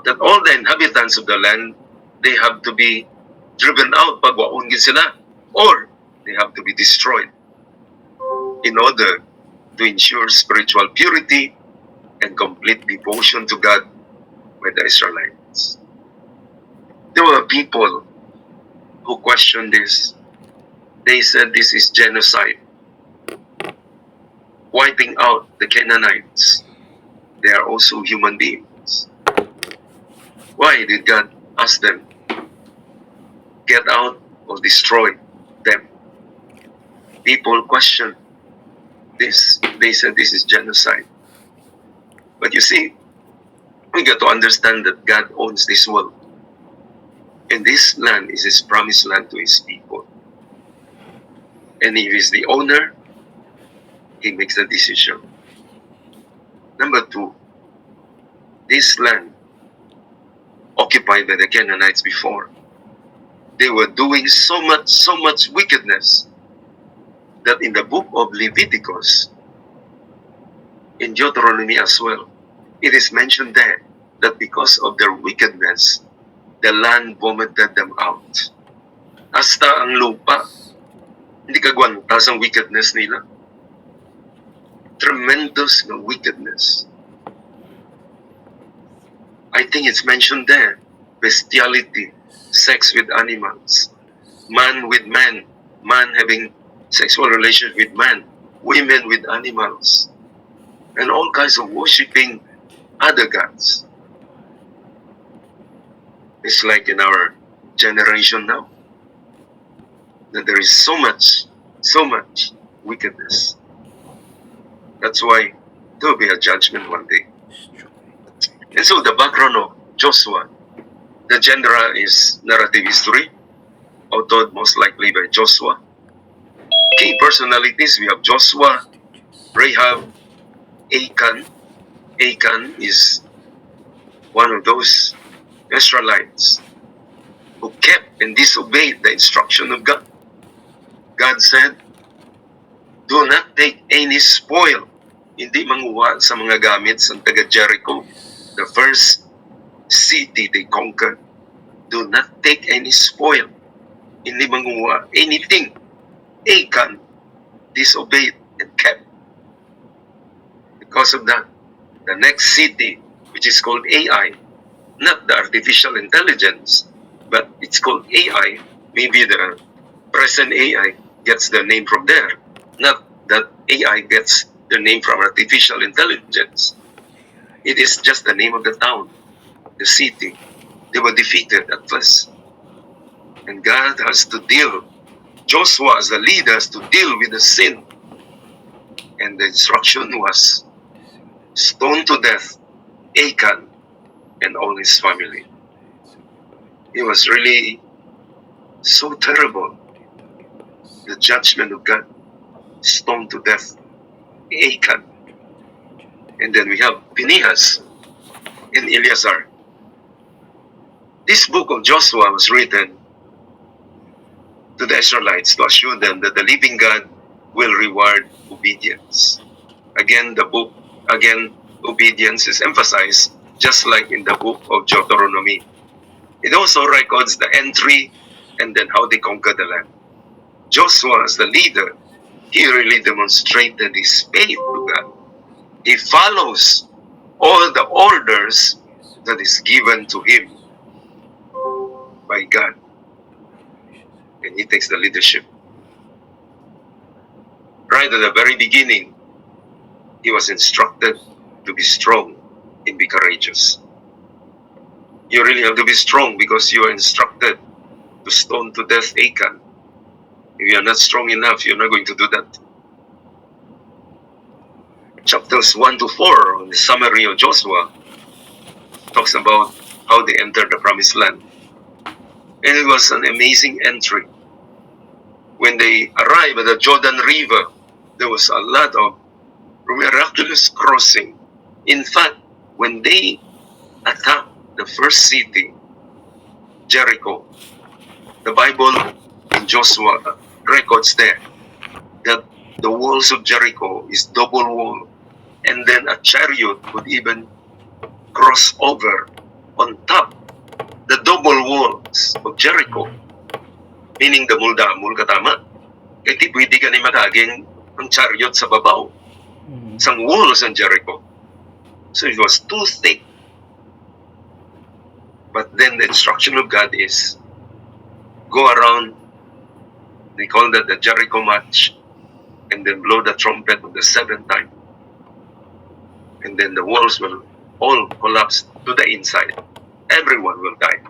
that all the inhabitants of the land, they have to be driven out, pagwaon gid sila, or they have to be destroyed in order to ensure spiritual purity and complete devotion to God by the Israelites. There were people who questioned this. They said this is genocide, wiping out the Canaanites. They are also human beings. Why did God ask them, get out or destroy them? People questioned this. They said this is genocide. But you see, we got to understand that God owns this world. And this land is His promised land to His people. And if He's the owner, He makes the decision. Number 2, this land occupied by the Canaanites before, they were doing so much wickedness that in the book of Leviticus, in Deuteronomy as well, it is mentioned there that because of their wickedness, the land vomited them out. Hasta ang lupa, hindi kagwantas ang wickedness nila. Tremendous wickedness. I think it's mentioned there. Bestiality, sex with animals, man with man, man having sexual relations with man, women with animals, and all kinds of worshipping other gods. It's like in our generation now, that there is so much wickedness. That's why there will be a judgment one day. And so the background of Joshua, the genre is narrative history, authored most likely by Joshua. Key personalities, we have Joshua, Rahab, Achan. Achan is one of those Israelites who kept and disobeyed the instruction of God. God said, do not take any spoil. Hindi manguha sa mga gamit sa taga Jericho, the first city they conquered. Do not take any spoil. Hindi manguha anything. Achan disobeyed and kept. Because of that, the next city, which is called Ai, not the artificial intelligence, but it's called Ai. Maybe the present AI gets the name from there. Not that AI gets the name from artificial intelligence. It is just the name of the town. the city, they were defeated at first. And God has to deal, Joshua as the leader has to deal with the sin. And the instruction was stone to death Achan and all his family. It was really so terrible. The judgment of God, stoned to death Achan. And then we have Phinehas and Eleazar. This book of Joshua was written to the Israelites to assure them that the living God will reward obedience. Again, obedience is emphasized just like in the book of Deuteronomy. It also records the entry and then how they conquered the land. Joshua as the leader, he really demonstrated his faith to God. He follows all the orders that is given to him by God. And he takes the leadership. Right at the very beginning, he was instructed to be strong and be courageous. You really have to be strong because you are instructed to stone to death Achan. If you are not strong enough, you're not going to do that. Chapters 1 to 4, on the summary of Joshua, talks about how they entered the promised land. And it was an amazing entry. When they arrived at the Jordan River, there was a lot of miraculous crossing. In fact, when they attacked the first city, Jericho, the Bible in Joshua records there that the walls of Jericho is double wall, and then a chariot could even cross over on top the double walls of Jericho. Meaning the damol katama, kaya pwede ka ni makaging ang chariot sa babaw, sa walls ng Jericho. So it was too thick. But then the instruction of God is, go around, they call that the Jericho march, and then blow the trumpet on the seventh time. And then the walls will all collapse to the inside. Everyone will die.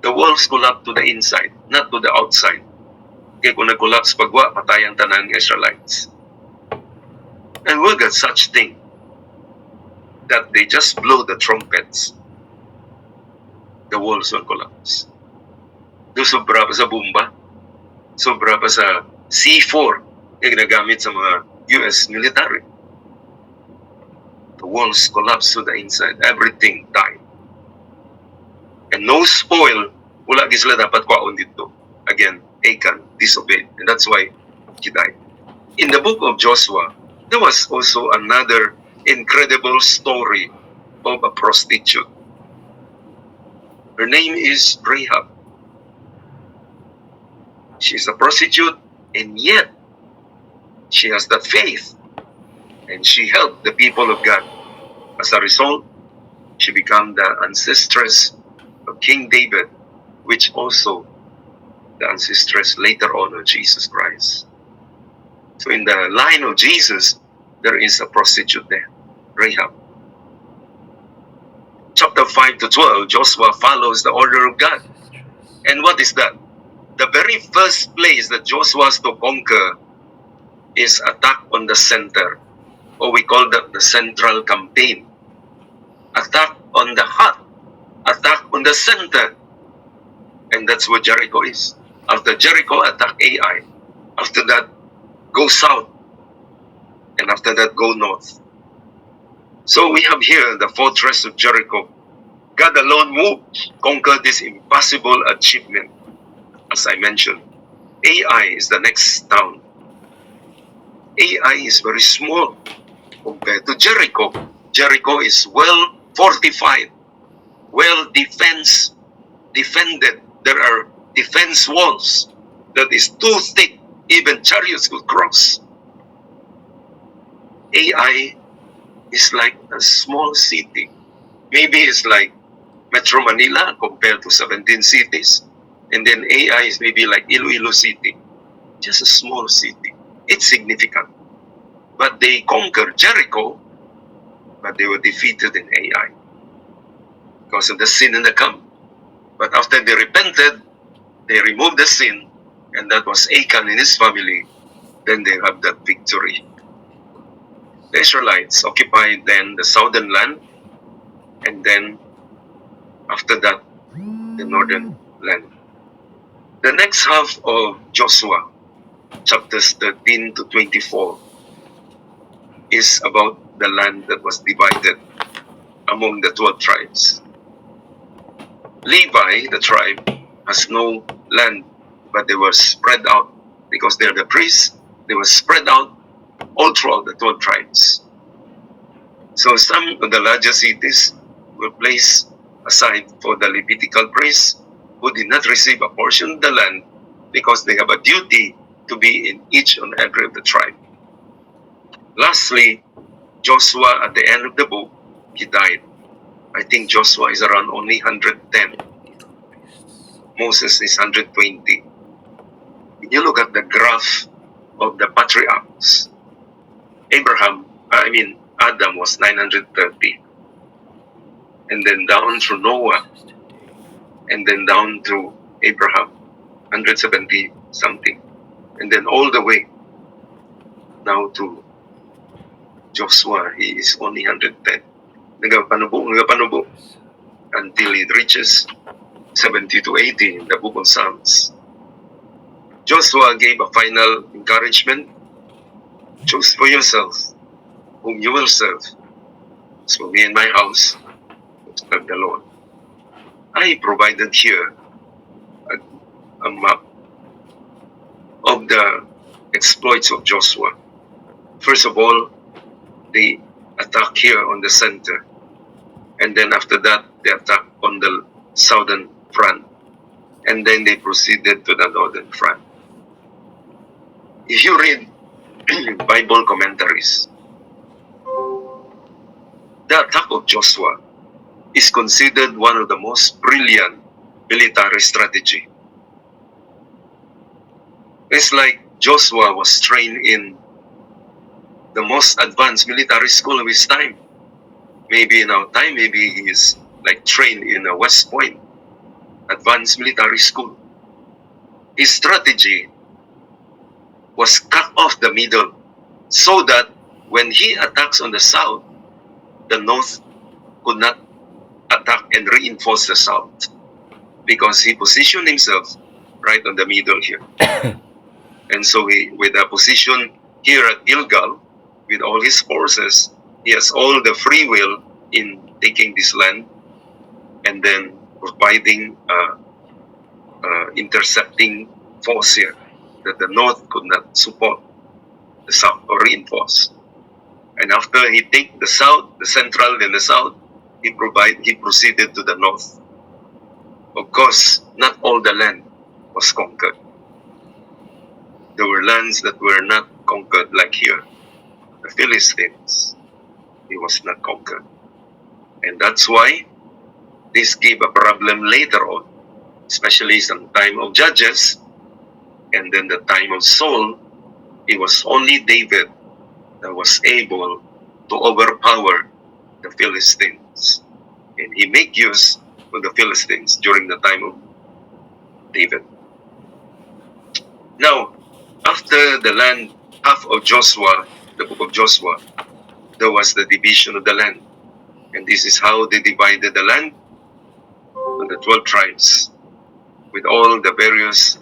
The walls collapse to the inside, not to the outside. Kaya kung nag-collapse pagwa, patay ang tanang Israelites. And we got such thing that they just blow the trumpets, the walls will collapse. Do sobra pa sa bomba, sobra pa sa C4 na ginagamit sa mga US military. The walls collapse to the inside, everything died. And no spoil, wala gisla dapat kwaon dito. Again, Achan disobeyed, and that's why he died. In the book of Joshua, there was also another incredible story of a prostitute. Her name is Rahab. She's a prostitute, and yet she has that faith, and she helped the people of God. As a result, she became the ancestress of King David, which also the ancestress later on of Jesus Christ. So in the line of Jesus, there is a prostitute there, Rahab. Chapter 5 to 12, Joshua follows the order of God. And what is that? The very first place that Joshua has to conquer is attack on the center, or we call that the central campaign. Attack on the heart, attack on the center. And that's what Jericho is. After Jericho, attack Ai. After that, go south. And after that, go north. So we have here the fortress of Jericho. God alone will conquer this impossible achievement. As I mentioned, Ai is the next town. Ai is very small compared to Jericho. Jericho is well fortified, well defended. There are defense walls that is too thick, even chariots could cross. Ai is like a small city. Maybe it's like Metro Manila compared to 17 cities. And then Ai is maybe like Iloilo City. Just a small city. It's significant. But they conquered Jericho, but they were defeated in Ai. because of the sin in the camp. But after they repented, they removed the sin, and that was Achan and his family. Then they have that victory. The Israelites occupied then the southern land, and then after that, the northern land. The next half of Joshua, chapters 13 to 24, is about the land that was divided among the 12 tribes. Levi, the tribe, has no land, but they were spread out because they're the priests. They were spread out all throughout the 12 tribes. So some of the larger cities were placed aside for the Levitical priests who did not receive a portion of the land because they have a duty to be in each and every of the tribe. Lastly, Joshua, at the end of the book, he died. I think Joshua is around only 110. Moses is 120. When you look at the graph of the patriarchs, Adam was 930. And then down through Noah, and then down to Abraham, 170 something. And then all the way now to Joshua, he is only 110. Nagapanubo, until it reaches 70 to 80 in the book of Psalms. Joshua gave a final encouragement. Choose for yourself whom you will serve. So me and my house will serve the Lord. I provided here a map of the exploits of Joshua. First of all, the attack here on the center. And then after that, the attack on the southern front. And then they proceeded to the northern front. If you read Bible commentaries, the attack of Joshua is considered one of the most brilliant military strategy. It's like Joshua was trained in the most advanced military school of his time. Maybe in our time, maybe he is like trained in a West Point, advanced military school. His strategy was cut off the middle so that when he attacks on the south, the north could not attack and reinforce the south because he positioned himself right on the middle here. And so he, with a position here at Gilgal, with all his forces, he has all the free will in taking this land and then providing intercepting force here that the north could not support the south or reinforce. And after he take the south, the central, then the south, he proceeded to the north. Of course, not all the land was conquered. There were lands that were not conquered, like here, the Philistines. It was not conquered. And that's why this gave a problem later on, especially some time of Judges, and then the time of Saul. It was only David that was able to overpower the Philistines. And he made use of the Philistines during the time of David. Now, after the land, half of Joshua, the book of Joshua, there was the division of the land. And this is how they divided the land to the 12 tribes with all the various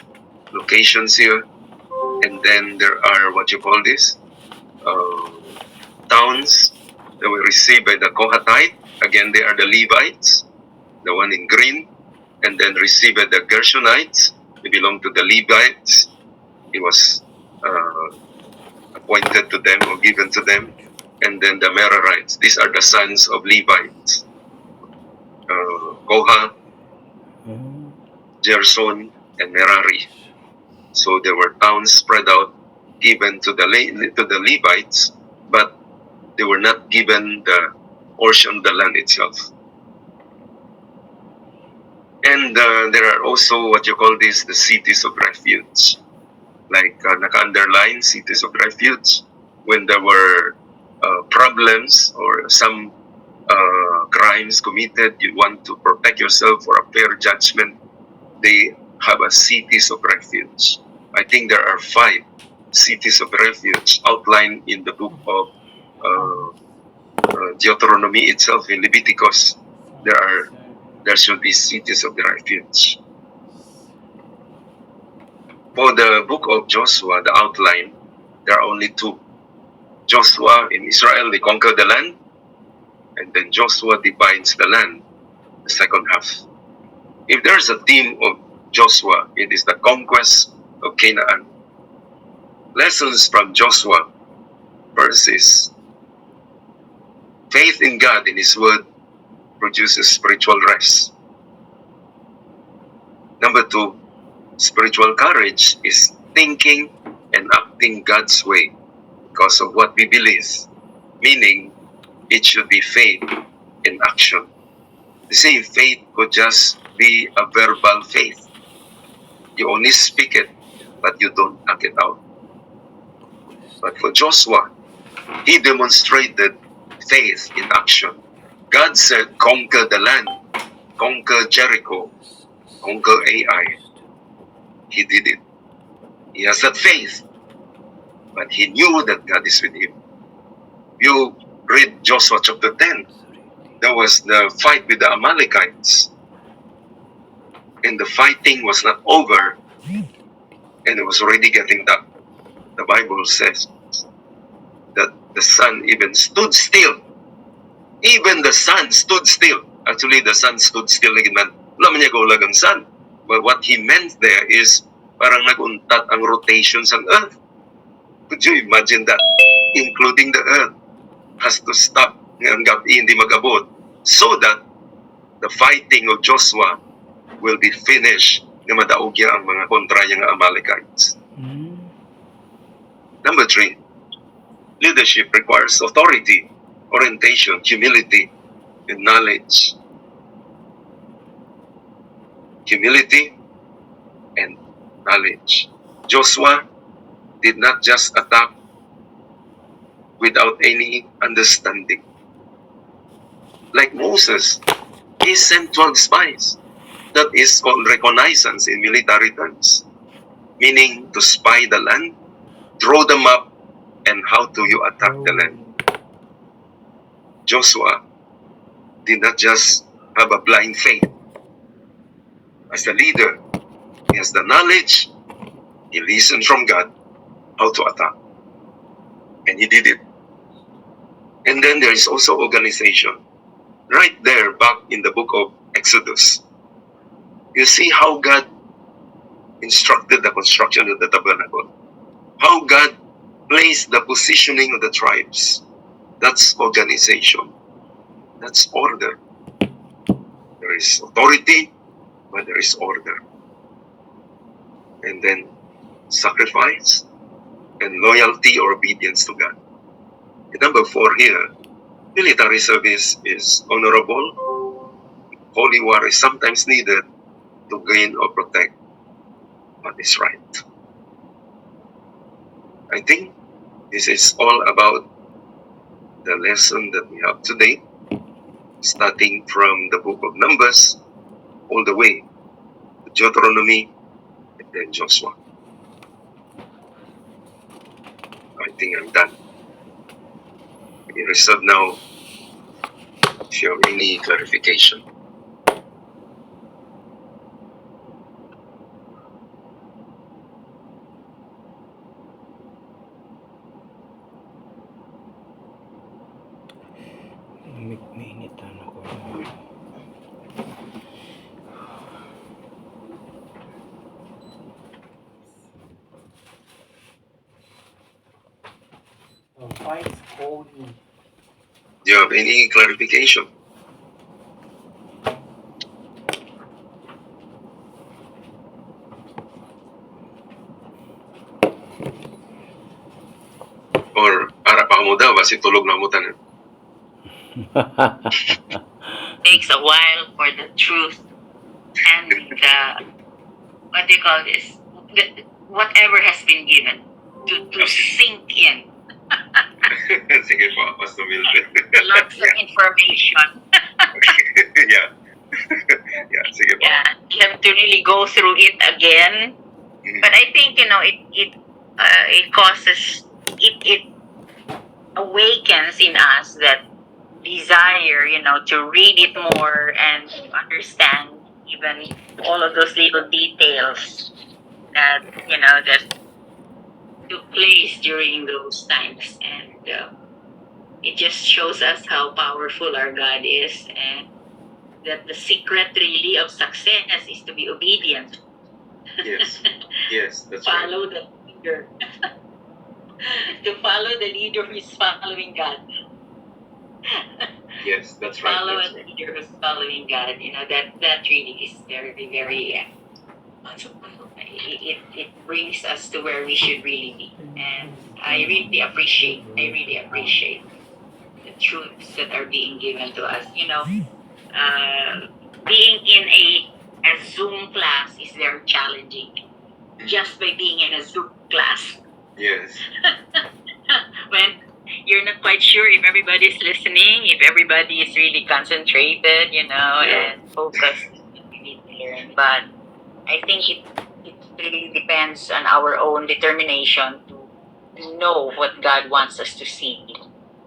locations here. And then there are what you call this, towns that were received by the Kohathite. Again, they are the Levites, the one in green. And then received by the Gershonites. They belong to the Levites. It was appointed to them or given to them. And then the Merarites. These are the sons of Levites. Kohath, Gershon, and Merari. So there were towns spread out, given to the Levites, but they were not given the portion of the land itself. And there are also what you call this, the cities of refuge. Like naka-underline, cities of refuge. When there were problems or some crimes committed, you want to protect yourself for a fair judgment, they have a cities of refuge. I think there are 5 cities of refuge outlined in the book of Deuteronomy itself. In Leviticus, there should be cities of the refuge. For the book of Joshua, the outline, there are only 2. Joshua in Israel, they conquer the land, and then Joshua divides the land, the second half. If there's a theme of Joshua, it is the conquest of Canaan. Lessons from Joshua. First is faith in God, in His Word, produces spiritual rest. Number 2, spiritual courage is thinking and acting God's way because of what we believe, meaning it should be faith in action. The same faith could just be a verbal faith. You only speak it, but you don't act it out. But for Joshua, he demonstrated faith in action. God said, conquer the land, conquer Jericho, conquer Ai. He did it. He has that faith, but he knew that God is with him. You read Joshua chapter 10, there was the fight with the Amalekites. And the fighting was not over, and it was already getting dark. The Bible says that the sun even stood still. Even the sun stood still. Actually, the sun stood still again. Alam niya kaulag ang sun. But what he meant there is parang naguntat ang rotations ng earth. Could you imagine that? Including the earth has to stop ng gabi hindi magabot so that the fighting of Joshua will be finished na madaugya ang mga kontraya ng Amalekites. Number 3, leadership requires authority, orientation, humility, and knowledge. Humility and knowledge. Joshua did not just attack without any understanding. Like Moses, he sent 12 spies. That is called reconnaissance in military terms, meaning to spy the land, draw them up, and how do you attack the land. Joshua did not just have a blind faith. As the leader, he has the knowledge, he listened from God how to attack. And he did it. And then there is also organization. Right there, back in the book of Exodus, you see how God instructed the construction of the tabernacle. How God placed the positioning of the tribes. That's organization. That's order. There is authority, but there is order. And then sacrifice and loyalty or obedience to God. And number 4 here, military service is honorable. Holy war is sometimes needed to gain or protect what is right. I think this is all about the lesson that we have today, starting from the book of Numbers all the way to Deuteronomy and then Joshua. I think I'm done. We reserve now if you have any clarification. Mainitan ako. Why is holy? Do you have any clarification? Or ara pa mo daw, basi tulog na mo tanan. Takes a while for the truth and the what do you call this? Whatever has been given to sink in. Sige po, Pastor Mildred. Lots of information. Yeah. Yeah, sige po. Yeah, you have to really go through it again. Mhm. But I think it causes it awakens in us that desire, to read it more and to understand even all of those little details that that took place during those times, and it just shows us how powerful our God is, and that the secret really of success is to be obedient. Yes. Yes, that's right. Follow the leader. To follow the leader who is following God. Yes, that's right. Follow That's a right. leader who's following God. that really is very, very. It brings us to where we should really be, and I really appreciate the truths that are being given to us. Being in a Zoom class is very challenging. Just by being in a Zoom class, Yes. when you're not quite sure if everybody's listening, if everybody is really concentrated, Yeah. and focused on what we need to learn. But I think it really depends on our own determination to know what God wants us to see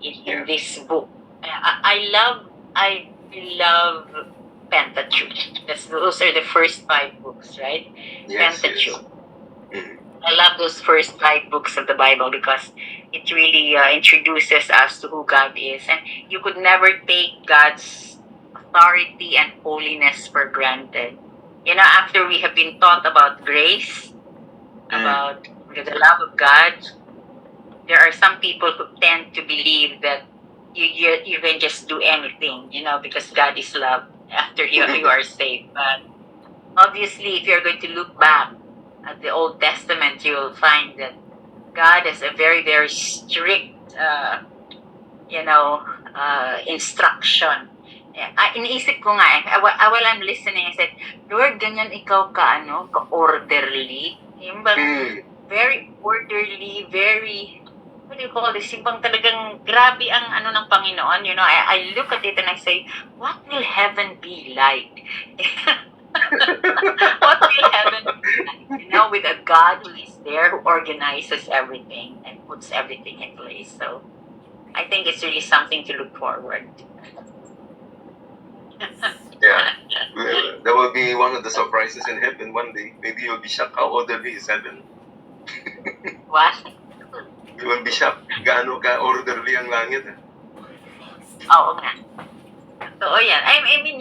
in this book. I love Pentateuch. Those are the first 5 books, right? Yes, yes. Pentateuch. Mhm. I love those first 5 books of the Bible because it really introduces us to who God is, and you could never take God's authority and holiness for granted. After we have been taught about grace, about the love of God, there are some people who tend to believe that you can just do anything, because God is love after you are saved. But obviously, if you're going to look back at the Old Testament, you will find that God has a very, very strict, instruction. Iniisip ko nga while I'm listening, I said, Lord, ganyan ikaw ka-orderly. Yung bang very orderly, very, what do you call this? Yung bang talagang grabe ang ng Panginoon. I look at it and I say, what will heaven be like? What will heaven be like? With a God who is there, who organizes everything and puts everything in place. So I think it's really something to look forward to. Yeah. That will be one of the surprises in heaven one day. Maybe you'll be shocked how orderly is heaven. What? You will be shocked gaano ka-orderly ang langit. Oo nga. So, yeah. I mean,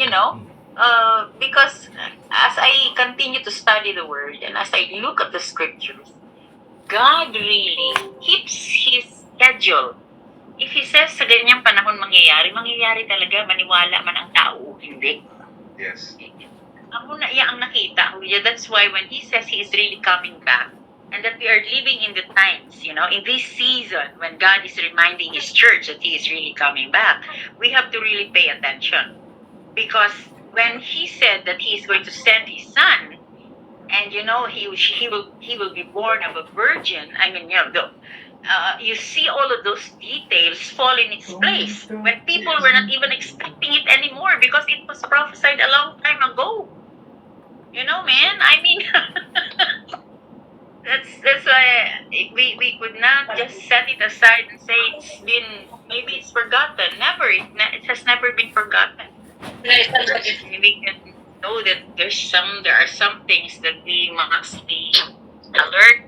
because as I continue to study the Word and as I look at the Scriptures, God really keeps His schedule. If He says sa ganyang panahon mangyayari talaga, maniwala man ang tao o hindi. Yes. Ako na iya ang nakita. That's why when He says He is really coming back, and that we are living in the times, in this season when God is reminding His church that He is really coming back, we have to really pay attention. Because when He said that He is going to send His Son, and He will be born of a virgin, I mean, you see all of those details fall in its place when people were not even expecting it anymore because it was prophesied a long time ago. Man, I mean, that's why we could not just set it aside and say maybe it's forgotten. Never, it has never been forgotten. We can know that there are some things that we must be alert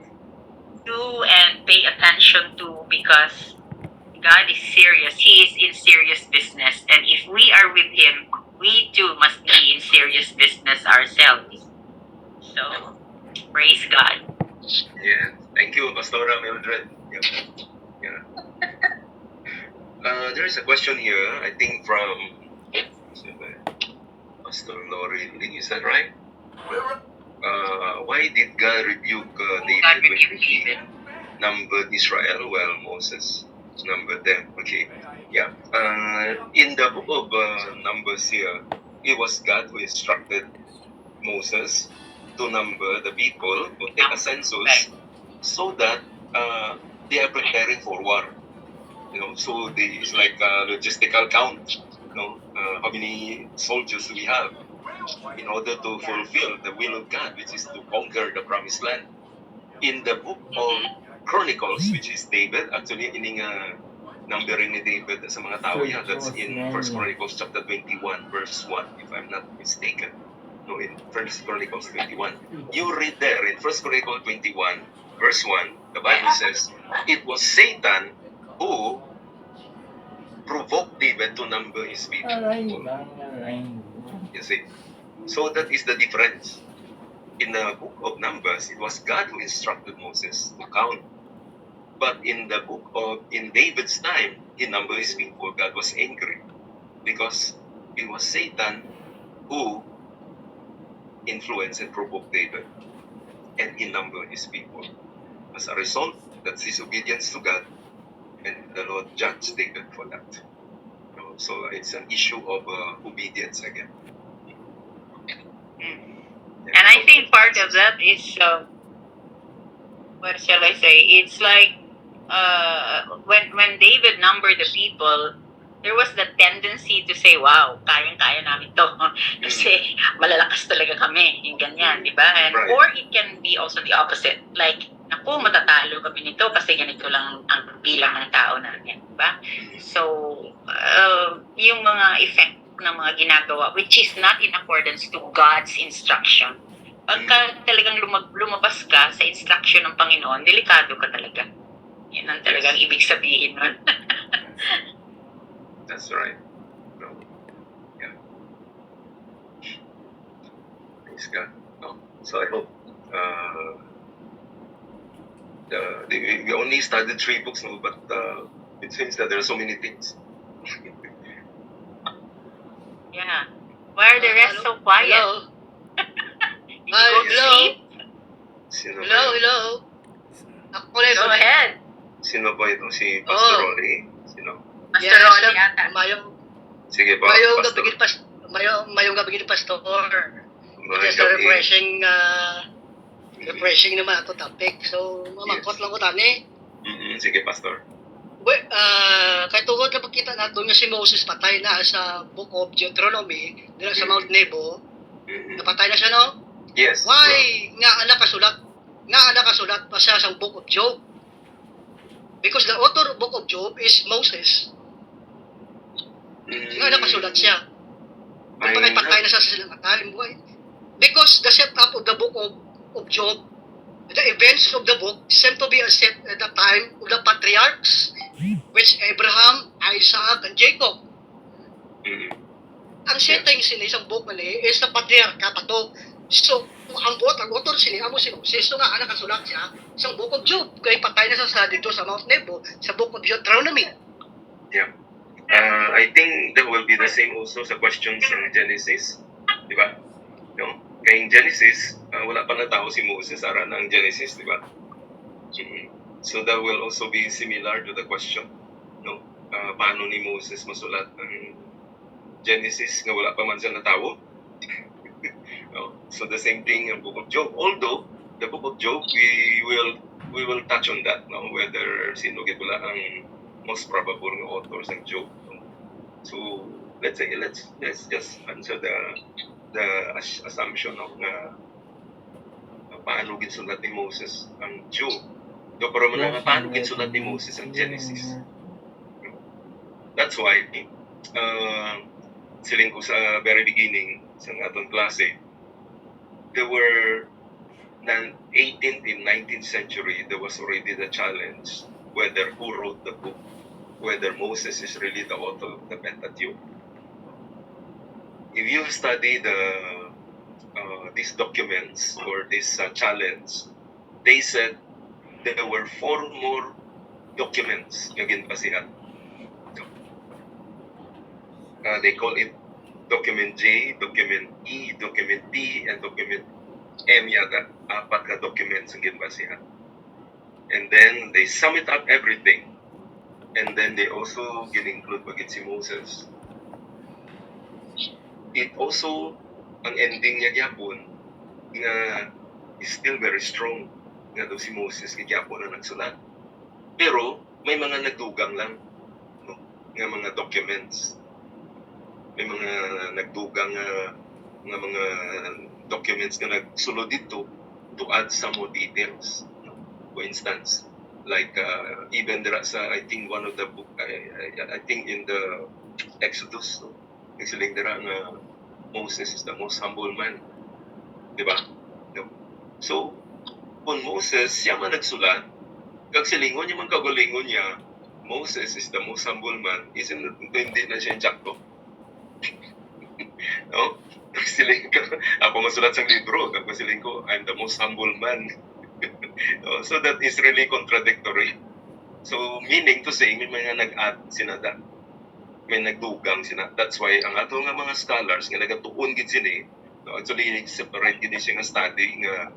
to and pay attention to because God is serious. He is in serious business. And if we are with Him, we too must be in serious business ourselves. So, praise God. Yeah. Thank you, Pastora Mildred. Yeah. There is a question here, I think from Pastor Lori Ling, is that right? Why did God rebuke David when he numbered Israel while Moses numbered them? Okay, yeah. In the book of Numbers here, it was God who instructed Moses to number the people, to take a census, so that they are preparing for war. So it's like a logistical count. no, how many soldiers we have in order to fulfill the will of God, which is to conquer the promised land. In the book of Chronicles, which is David, actually, ining numbering ni David sa mga tao yan, that's in 1 Chronicles chapter 21, verse 1, if I'm not mistaken. No, in 1 Chronicles 21. You read there in 1 Chronicles 21, verse 1, the Bible says, it was Satan who provoked David to number his people. You see? So that is the difference. In the book of Numbers, it was God who instructed Moses to count. But in the book of, in David's time, he numbered his people. God was angry because it was Satan who influenced and provoked David, and he numbered his people. As a result, that's his obedience to God, and the Lord judged David for that. So it's an issue of obedience again. And I think part of that is, what shall I say? It's like when David numbered the people, there was the tendency to say, wow, kayang-kaya namin to. Kasi malalakas talaga kami, yung ganyan, di ba? And, Right. or it can be also the opposite. Like, naku, matatalo kami nito kasi ganito lang ang bilang ng tao namin, di ba? So, yung mga effect ng mga ginagawa, which is not in accordance to God's instruction. Pagka talagang lumabas ka sa instruction ng Panginoon, delikado ka talaga. Yan ang talagang ibig sabihin nun. That's right. No. Yeah. Praise God. No. So I hope we only studied 3 books, no, but it seems that there are so many things. Yeah. Why are the rest so quiet? Hello? Did you go to Hello? sleep? Sino Hello, ba? hello? Ako ulit. Go ahead. Sino ba ito? Si Pastor Oh. Rolly? Sino? Master Ronnie ata. Sige ba, Mayong Pastor? mayong gabi gid pastor. Mayong Just a gabi. refreshing naman ato topic. So, mamangkot lang ko tani. Sige, Pastor. Kay tungod na pagkita nato nga si Moses patay na sa Book of Deuteronomy, dira sa Mount Nebo, napatay na siya no? Yes. Why nga nakasulat pa siya sa Book of Job? Because the author of Book of Job is Moses. Nga nakasulat siya. Kung patay na siya sa silangatan, because the setup of the Book of Job, the events of the book seem to be set at the time of the patriarchs, which Abraham, Isaac, and Jacob. Ang setting sila isang book nila is the patriarcha pa to. So, ang author sila, amo si Moses, so nga nakasulat siya sa Book of Job, kay patay na siya dito sa Mount Nebo, sa Book of Deuteronomy. Yeah. I think that will be the same also sa questions in Genesis. Di ba? No? Kaya in Genesis, wala pa na tao si Moses, ara ng Genesis, di ba? So that will also be similar to the question. No? Paano ni Moses masulat ng Genesis nga wala pa man siya na tao? No? So the same thing in Book of Job. Although, the Book of Job, we will touch on that, no? Whether sino gid wala ang most probable ng authors ng Job. No? So let's just answer the assumption of nga paano ginsulat ni Moses ang Job. Do pero man nga paano ginsulat ni Moses ang Genesis. That's why siling ko sa very beginning sa atong klase, there were 18th and 19th century, there was already the challenge whether who wrote the book, whether Moses is really the author of the Pentateuch. If you study these documents or this challenge, they said there were 4 more documents yung ginbasihan. They call it Document J, Document E, Document D, and Document M yata. 4 na documents ang ginbasihan. And then they sum it up everything. And then they also include bagit si Moses. It also, ang ending niya gyapon nga is still very strong nga daw si Moses gyapon na nagsulat. Pero may mga nagdugang lang, no, nga mga documents. may mga nagdugang nga mga documents nga nagsulod dito to add some more details. For instance, like even there sa I think one of the book I think in the Exodus, no? Nagsiling dira nga Moses is the most humble man, di ba? No? So kung Moses siya man nagsulat, kag silingon niya man kagalingon niya, Moses is the most humble man, isn't hindi na siya jakto. No? Siling ko, ako masulat sa libro, kag siling ko, I'm the most humble man. No? So that is really contradictory. So meaning to say, may mga nag-add sinada, may nagdugang sina. That's why ang ato nga mga scholars nga nagatuon gid sini, no, actually separate gid siya nga study nga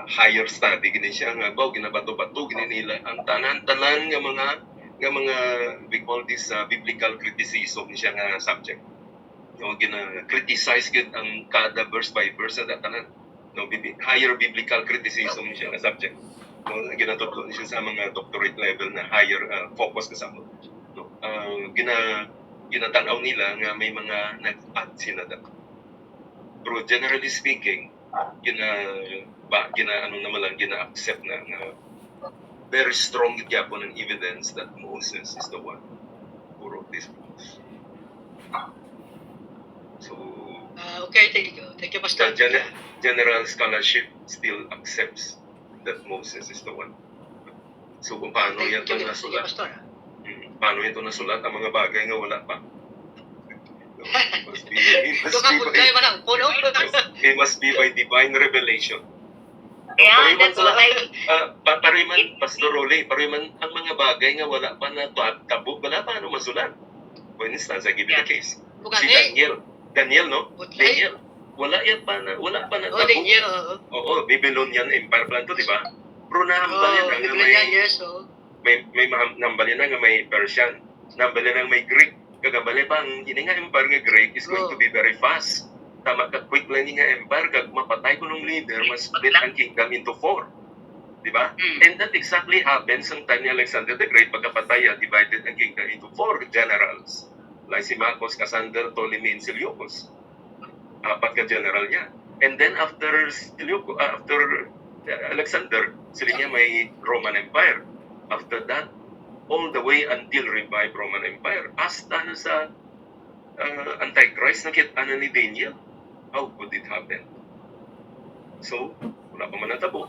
higher study gid siya nga baw ginabato-bato gid nila ang tanan-tanan nga mga we call this biblical criticism siya nga subject. No, gina-criticize gid ang kada verse by verse sa tanan. No, higher biblical criticism siya nga subject. No, ginatudlo siya sa mga doctorate level na higher focus kasama. No, ginatanaw nila nga may mga nag-add sinada. Pero generally speaking, gina-accept na very strong gyapon ng evidence that Moses is the one who wrote these books. So, Okay, thank you. Thank you, Pastor. general scholarship still accepts that Moses is the one. So, kung paano yan ito Thank you, nasulat, Pastor. paano ito nasulat ang mga bagay nga wala pa. It must be by divine revelation. Yeah, that's what I... Pariman, Pastor Rolly, pariman ang mga bagay nga wala pa na tabok, wala pa ano masulat. For instance, I give you the case. Si Daniel, no? Daniel, wala pa na tabok. Daniel, Oo, Babylonian Empire plan to, di ba? Pero nahambal yan na nga may nahambal yan na nga may Persian, nahambal yan na may Greek. Kagabali pa, ang hininga empire nga Greek is going to be very fast. Tama ka, quick lang nga empire, kag mapatay ko ng leader, mas split ang kingdom into 4. Di ba? And that exactly happens ang time ni Alexander the Great, pagkapatay, divided ang kingdom into 4 generals. Like si Marcos, Cassander, Ptolemy, and Seleucus. 4 ka general niya. And then after Alexander, sila niya may Roman Empire. After that, all the way until revived Roman Empire. Hasta na sa Antichrist, nakita na ni Daniel. How could it happen? So, wala pa man natabo.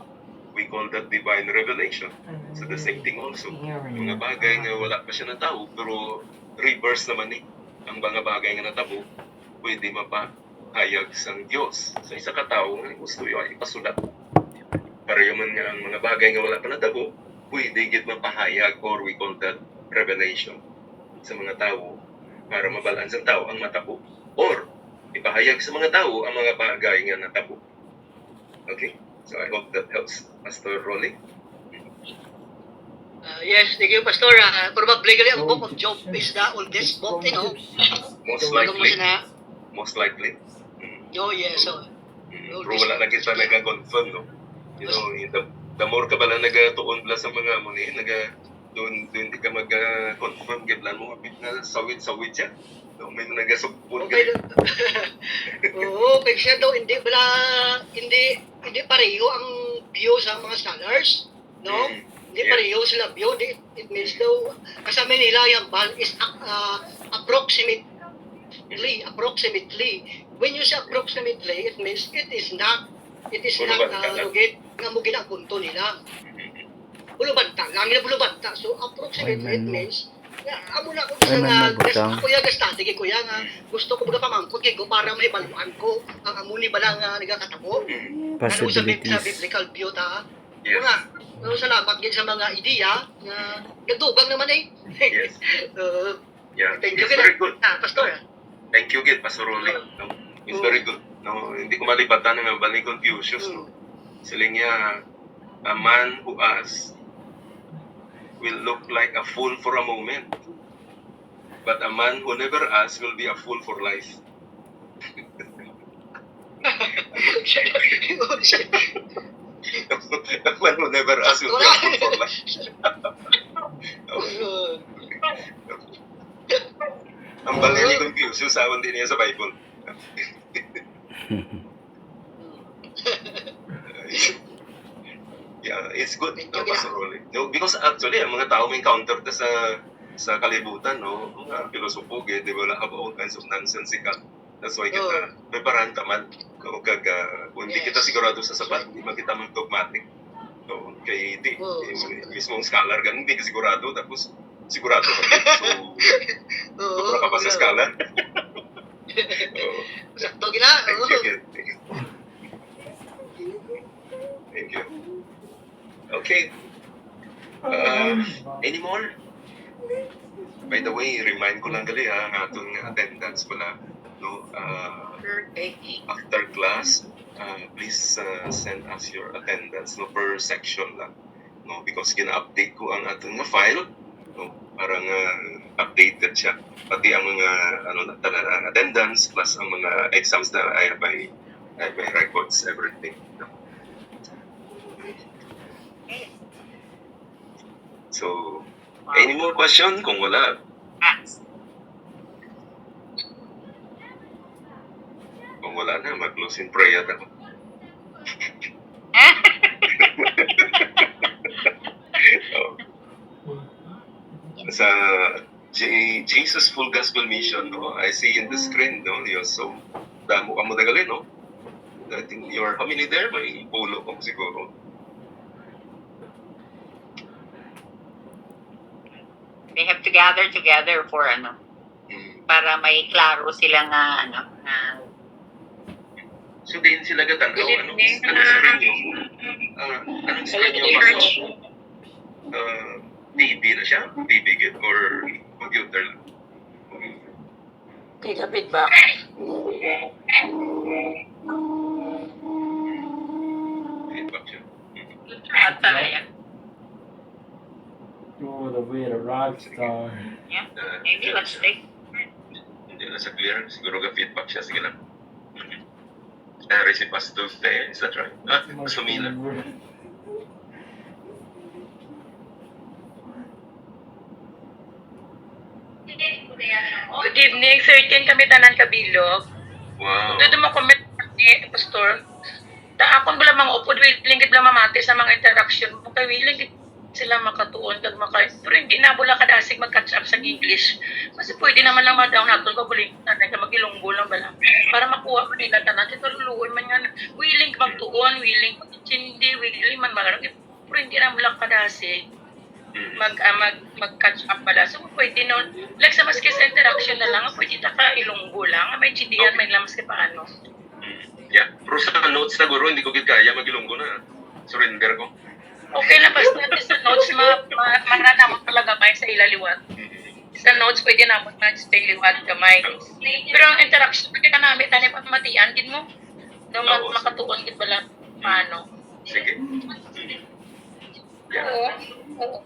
We call that divine revelation. So the same thing also. Yung mga bagay nga wala pa siya natao, pero reverse naman ang mga bagay nga natabo, pwede mapahayag sang Diyos. Sa isa ka tao, gusto yun ay ipasulat. Pareho man nga ang mga bagay nga wala pa natabo, pwede gid mapahayag, or we call that revelation sa mga tao para mabalance ang tao ang matabo, or ipahayag sa mga tao ang mga bagay nga natabo. Okay? So I hope that helps, Pastor Rolly. Yes, thank you, Pastor. Probably ang book of Job is the oldest book, you know. Most likely. Oh, yes. So, Pero wala na kita nag-confirm, no? You know, the more ka ba lang nagatuon pala sa mga muni, doon di ka mag-confirm, giblan mo, na sawit-sawit siya. No, may nagasugpon ka. okay. Oo, kaya siya daw, hindi pareho ang view sa mga scholars, no? Hindi pareho sila view. It means daw, kasama nila yung bal is approximately. When you say approximately, it means it is not lugit nga mo ginang punto nila. Bulubanta, lang nila bulubanta. So approximately it means amo na ko sa ako yung study ko yang gusto ko mga pamangkot ko para maibaluan ko ang amuni ba lang nagakatabo. Ano sa biblical view ta? Yes. Salamat gid sa mga ideya nga nagdugang naman Yes. Thank you, It's very good. Pastor. Thank you, Pastor Rolly. No? It's very good. No, hindi ko malibatan ng bali Confucius. No? Sila niya, a man who asks will look like a fool for a moment, but a man who never asks will be a fool for life. A man who never asks will be a fool for life. Ang bali ni confused sa awan din niya sa Bible. Yeah, it's good, Pastor Rolly. No, because actually, ang mga tao may encounter ta sa kalibutan, no, mga pilosopo, they will have all kinds of nonsensical. That's why kita, may parang taman. Kung hindi kita sigurado sa sapat, hindi man kita mag-dogmatic. No, kay hindi. Mismong scholar ka, hindi ka sigurado, tapos sigurado ka. So, sobra ka pa sa scholar. Sakto gina. Thank you. Okay. Any more? By the way, remind ko lang gali ha, ang atong attendance pala. No, after class, please send us your attendance no per section lang. No, because gina-update ko ang atong nga file. No, parang updated siya. Pati ang mga attendance plus ang mga exams na I have my records, everything. No? So, any more question? Kung wala, na, mag-close in prayer ako. Sa Jesus Full Gospel Mission, no? I see in the screen, no? You're so damo ka mo dagali, no? I think you're how many there? May polo ko siguro. They have to gather together for para may klaro sila nga So din sila gatanaw, anong screen yung TV na siya? TV git or computer lang? Gigabit ba? Feedback siya. at Oh, the way the rock star. maybe let's take Hindi na sa clear. Siguro ka feedback siya. Sige lang. Si Pastor Te, is that right? Sumila. Good evening, 13 kami tanan kabilog. Wow. Doon mo comment ni Pastor. Akon bala mga upod, willing gid bala mamati sa mga interaction mo. Kay willing gid sila makatuon kag pero hindi na bula kadasig mag-catch up sa English. Kasi pwede naman lang ma-down nato ko buling tanan ka magilunggo lang bala. Para makuha man nila tanan ito luluoy man nga willing magtuon, willing magintindi, willing man magarang pero hindi na bula kadasig mag-catch up pala. So, pwede nun, like sa maski sa interaction na lang, pwede ta ka ilunggo lang, may chindihan, may lamas ka paano. Yeah. Pero sa notes na guro, hindi ko kaya magilunggo na. Surrender ko. Okay lang, basta natin sa notes, mananamot talaga ba sa ilaliwat. Sa notes, pwede namot stay liwat kamay. Pero ang interaction, pwede ka namin, tanay pamatian, din mo. No, makatuon, din pala, paano. Sige. Yeah. Oo.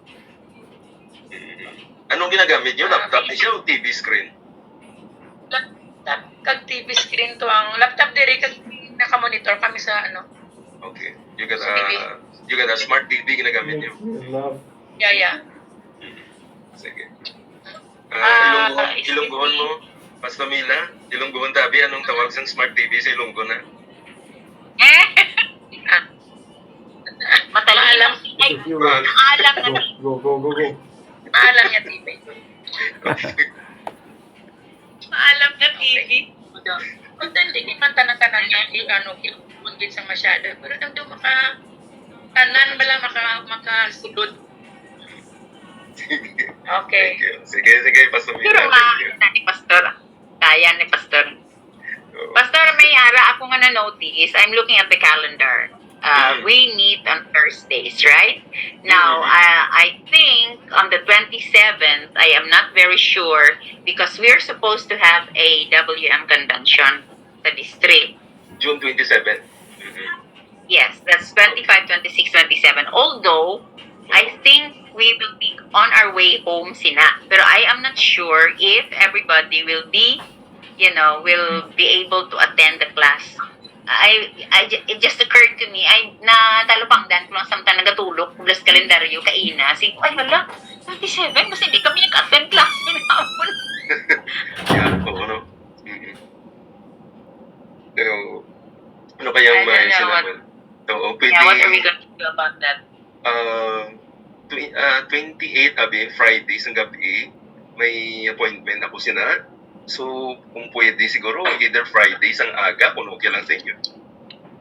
Anong ginagamit niyo? Laptop niya o TV screen? Laptop, kag TV screen to ang laptop diri kag naka-monitor kami sa Okay. You got a smart TV ginagamit niyo? Love. Yeah. Sige. Ilonggohon mo, Pastor Mila? Ilonggohon tabi, anong tawag sa smart TV sa Ilonggo na? Matalang ay alam na Go. Maalam niya TV. alam na TV. Kung hindi man tanan-tanan niya, kilungkit sa masyado. Pero nang doon tanan bala makasulod. Okay. Sige, Pastor Mila. Pero ni Pastor, kaya ni Pastor. Pastor, may ara ako nga na-notice. I'm looking at the calendar. We meet on Thursdays, right? Now, I think on the 27th, I am not very sure because we're supposed to have a WM convention sa district. June 27. Yes, that's 25, 26, 27. Although, I think we will be on our way home sina. Pero I am not sure if everybody will be able to attend the class. It just occurred to me, na talupangdan ko lang samtang nagatulog, plus kalendaryo, kaina. Ay, hala, 27, kasi hindi kami nag-attend class. Yeah, oo, no? Mm-mm. Pero, ano kayang I don't may know sinabi? Oo, pwede, Yeah, what are we gonna do about that? 28, abi, Friday sa gabi, may appointment ako sina. So, kung pwede siguro, either Friday sang aga, kung okay lang sa inyo.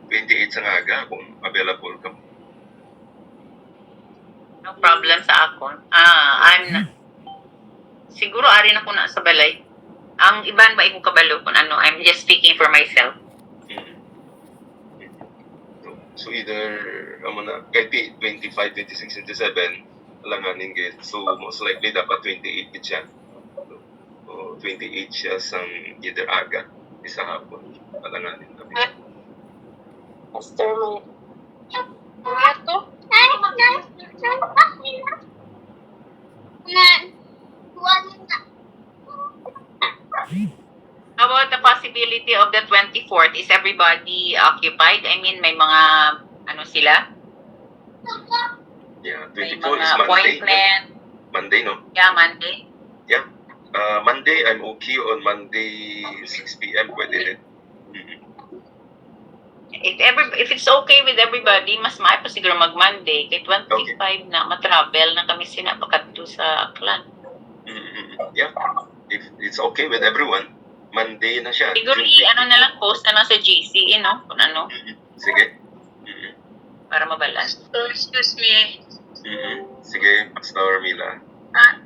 28 sang aga, kung available ka. No problem sa akon. Siguro ari na ko na sa balay. Ang iban ba ikong kabalo kung ano, I'm just speaking for myself. Mm. So, either, kahit 25, 26, 27, alanganin git. So, most likely, dapat 28 git siya. So, 28 siya sang either aga, isa hapon, alanganin kami. Pastor mo. How about the possibility of the 24th? Is everybody occupied? I mean, may mga, ano sila? Yeah, May 24 is mga Monday. appointment. Monday, no? Yeah, Monday. Yeah. Monday, I'm okay on Monday, 6 p.m. Pwede rin. Mhm. If it's okay with everybody, mas maayo pa siguro mag-Monday. Kay 25 na, matravel na kami sinapakadto sa clan. Yeah. If it's okay with everyone, Monday na siya. Siguro ano na lang, post na lang sa GC, no? Kung ano, Sige. Mhm. para mabalas. Excuse me. Sige, Pastor Mila.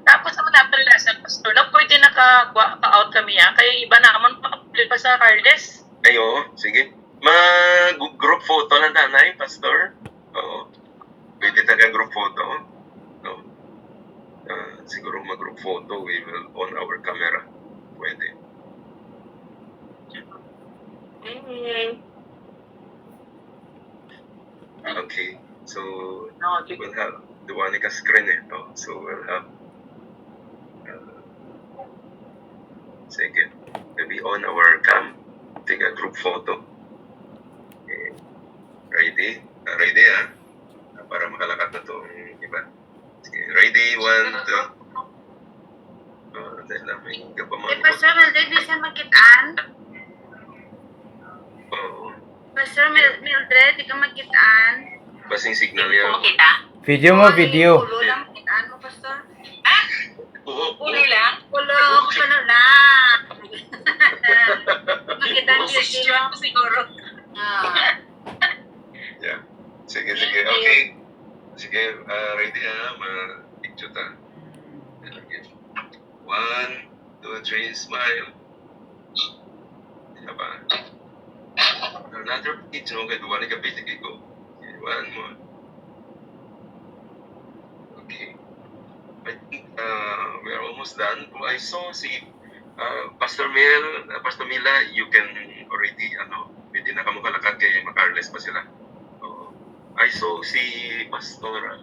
Tapos naman natin sa pastor, na pwede naka-out kami yan. Kaya iba naman pa sa Carles. Ayo, sige. Mag-group photo lang tanay, Pastor. Oo. Pwede taga-group photo. No. Siguro mag-group photo, we will on our camera. Pwede. Okay. So, No, we'll have the one ka screen eh. No? So, we'll have sige. Maybe on our cam. Take a group photo. Okay. Ready? Ready para makalakat na itong iba. Sige. Ready? 1, 2. Dahil na may kapamang. Pastor Mildred, di siya makitaan? Oo. Pastor Mildred, di ka makitaan? Basing signal Hindi ko yan. makita. Video mo, video. Ulo lang makitaan mo, Pastor. Oo. Ulo lang. Ulo lang. Makitaan niyo sila. siguro. Yeah. Sige. Okay. Sige. Ready ma-picture ta. Okay. 1, 2, 3, smile. Diba? Another picture mo kay duwali ka pwede kay go. Okay, 1 more. Okay. I think we are almost done. I saw si Pastor Mila, you can already, pwede na kamukalakad kay Macarles pa sila. I saw si Pastor,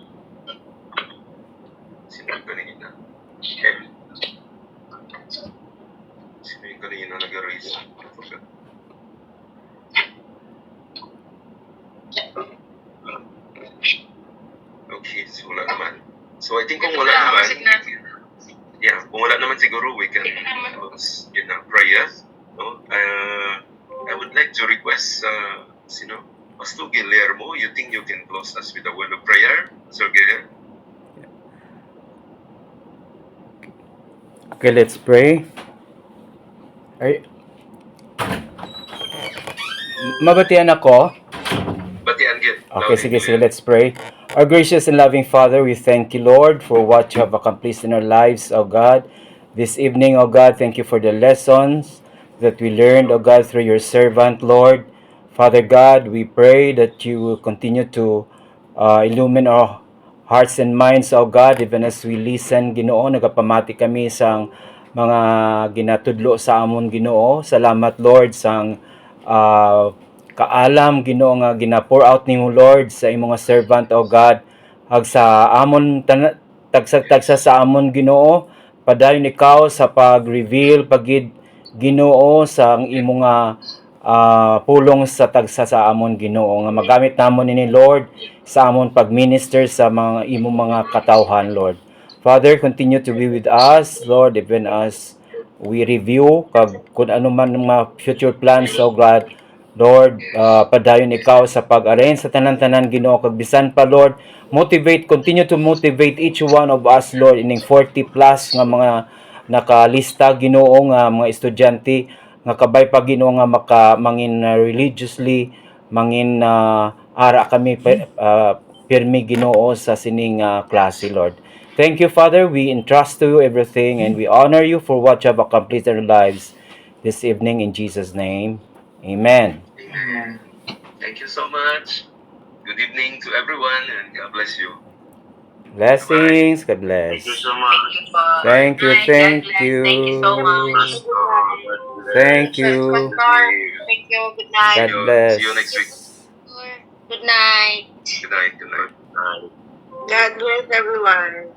sino yung kanina? Sino yung kanina nag-raise? Okay, so wala naman. So I think kung wala naman, yeah, kung wala naman siguro, we can close in a prayer. No? I would like to request, Pastor Guillermo, you think you can close us with a word of prayer? Pastor Guillermo? Okay, let's pray. Ay, mabatian ako. Batian Gil. Okay, sige, let's pray. Our gracious and loving Father, we thank you, Lord, for what you have accomplished in our lives, O God. This evening, O God, thank you for the lessons that we learned, O God, through your servant, Lord. Father God, we pray that you will continue to illumine our hearts and minds, O God, even as we listen, Ginoo, nagapamati kami sa mga ginatudlo sa amon, Ginoo. Salamat, Lord, sang kaalam, Ginoo, nga gina-pour out nimo, Lord, sa imong servant, O God, hag sa amon tagsa sa amon, Ginoo, padayon ikaw sa pag-reveal pagid, Ginoo, sa imong pulong sa tagsa sa amon, Ginoo, nga magamit namon ini, Lord, sa amon pag-minister sa mga imong mga katawhan, Lord. Father, continue to be with us, Lord, even as we review kag kung ano man ang mga future plans, O God. Lord, padayon ikaw sa pag-arrange sa tanan-tanan, Ginoo, kag bisan pa, Lord, continue to motivate each one of us, Lord, ining 40 plus nga mga nakalista, Ginoo, nga mga estudyante nga kabay pa, Ginoo, nga mangin religiously, mangin ara kami pirmi, Ginoo, sa sining klase, Lord. Thank you, Father. We entrust to you everything and we honor you for what you have accomplished in our lives this evening in Jesus' name. Amen. Amen. Thank you so much. Good evening to everyone and God bless you. Blessings. God bless. Thank you so much. Thank you po. Thank you. Bye. Thank God bless. you. Thank you so much. Thank you. Pastor, thank you. Good night. God bless. See you next week. Good night. Good night. Good night. God bless everyone.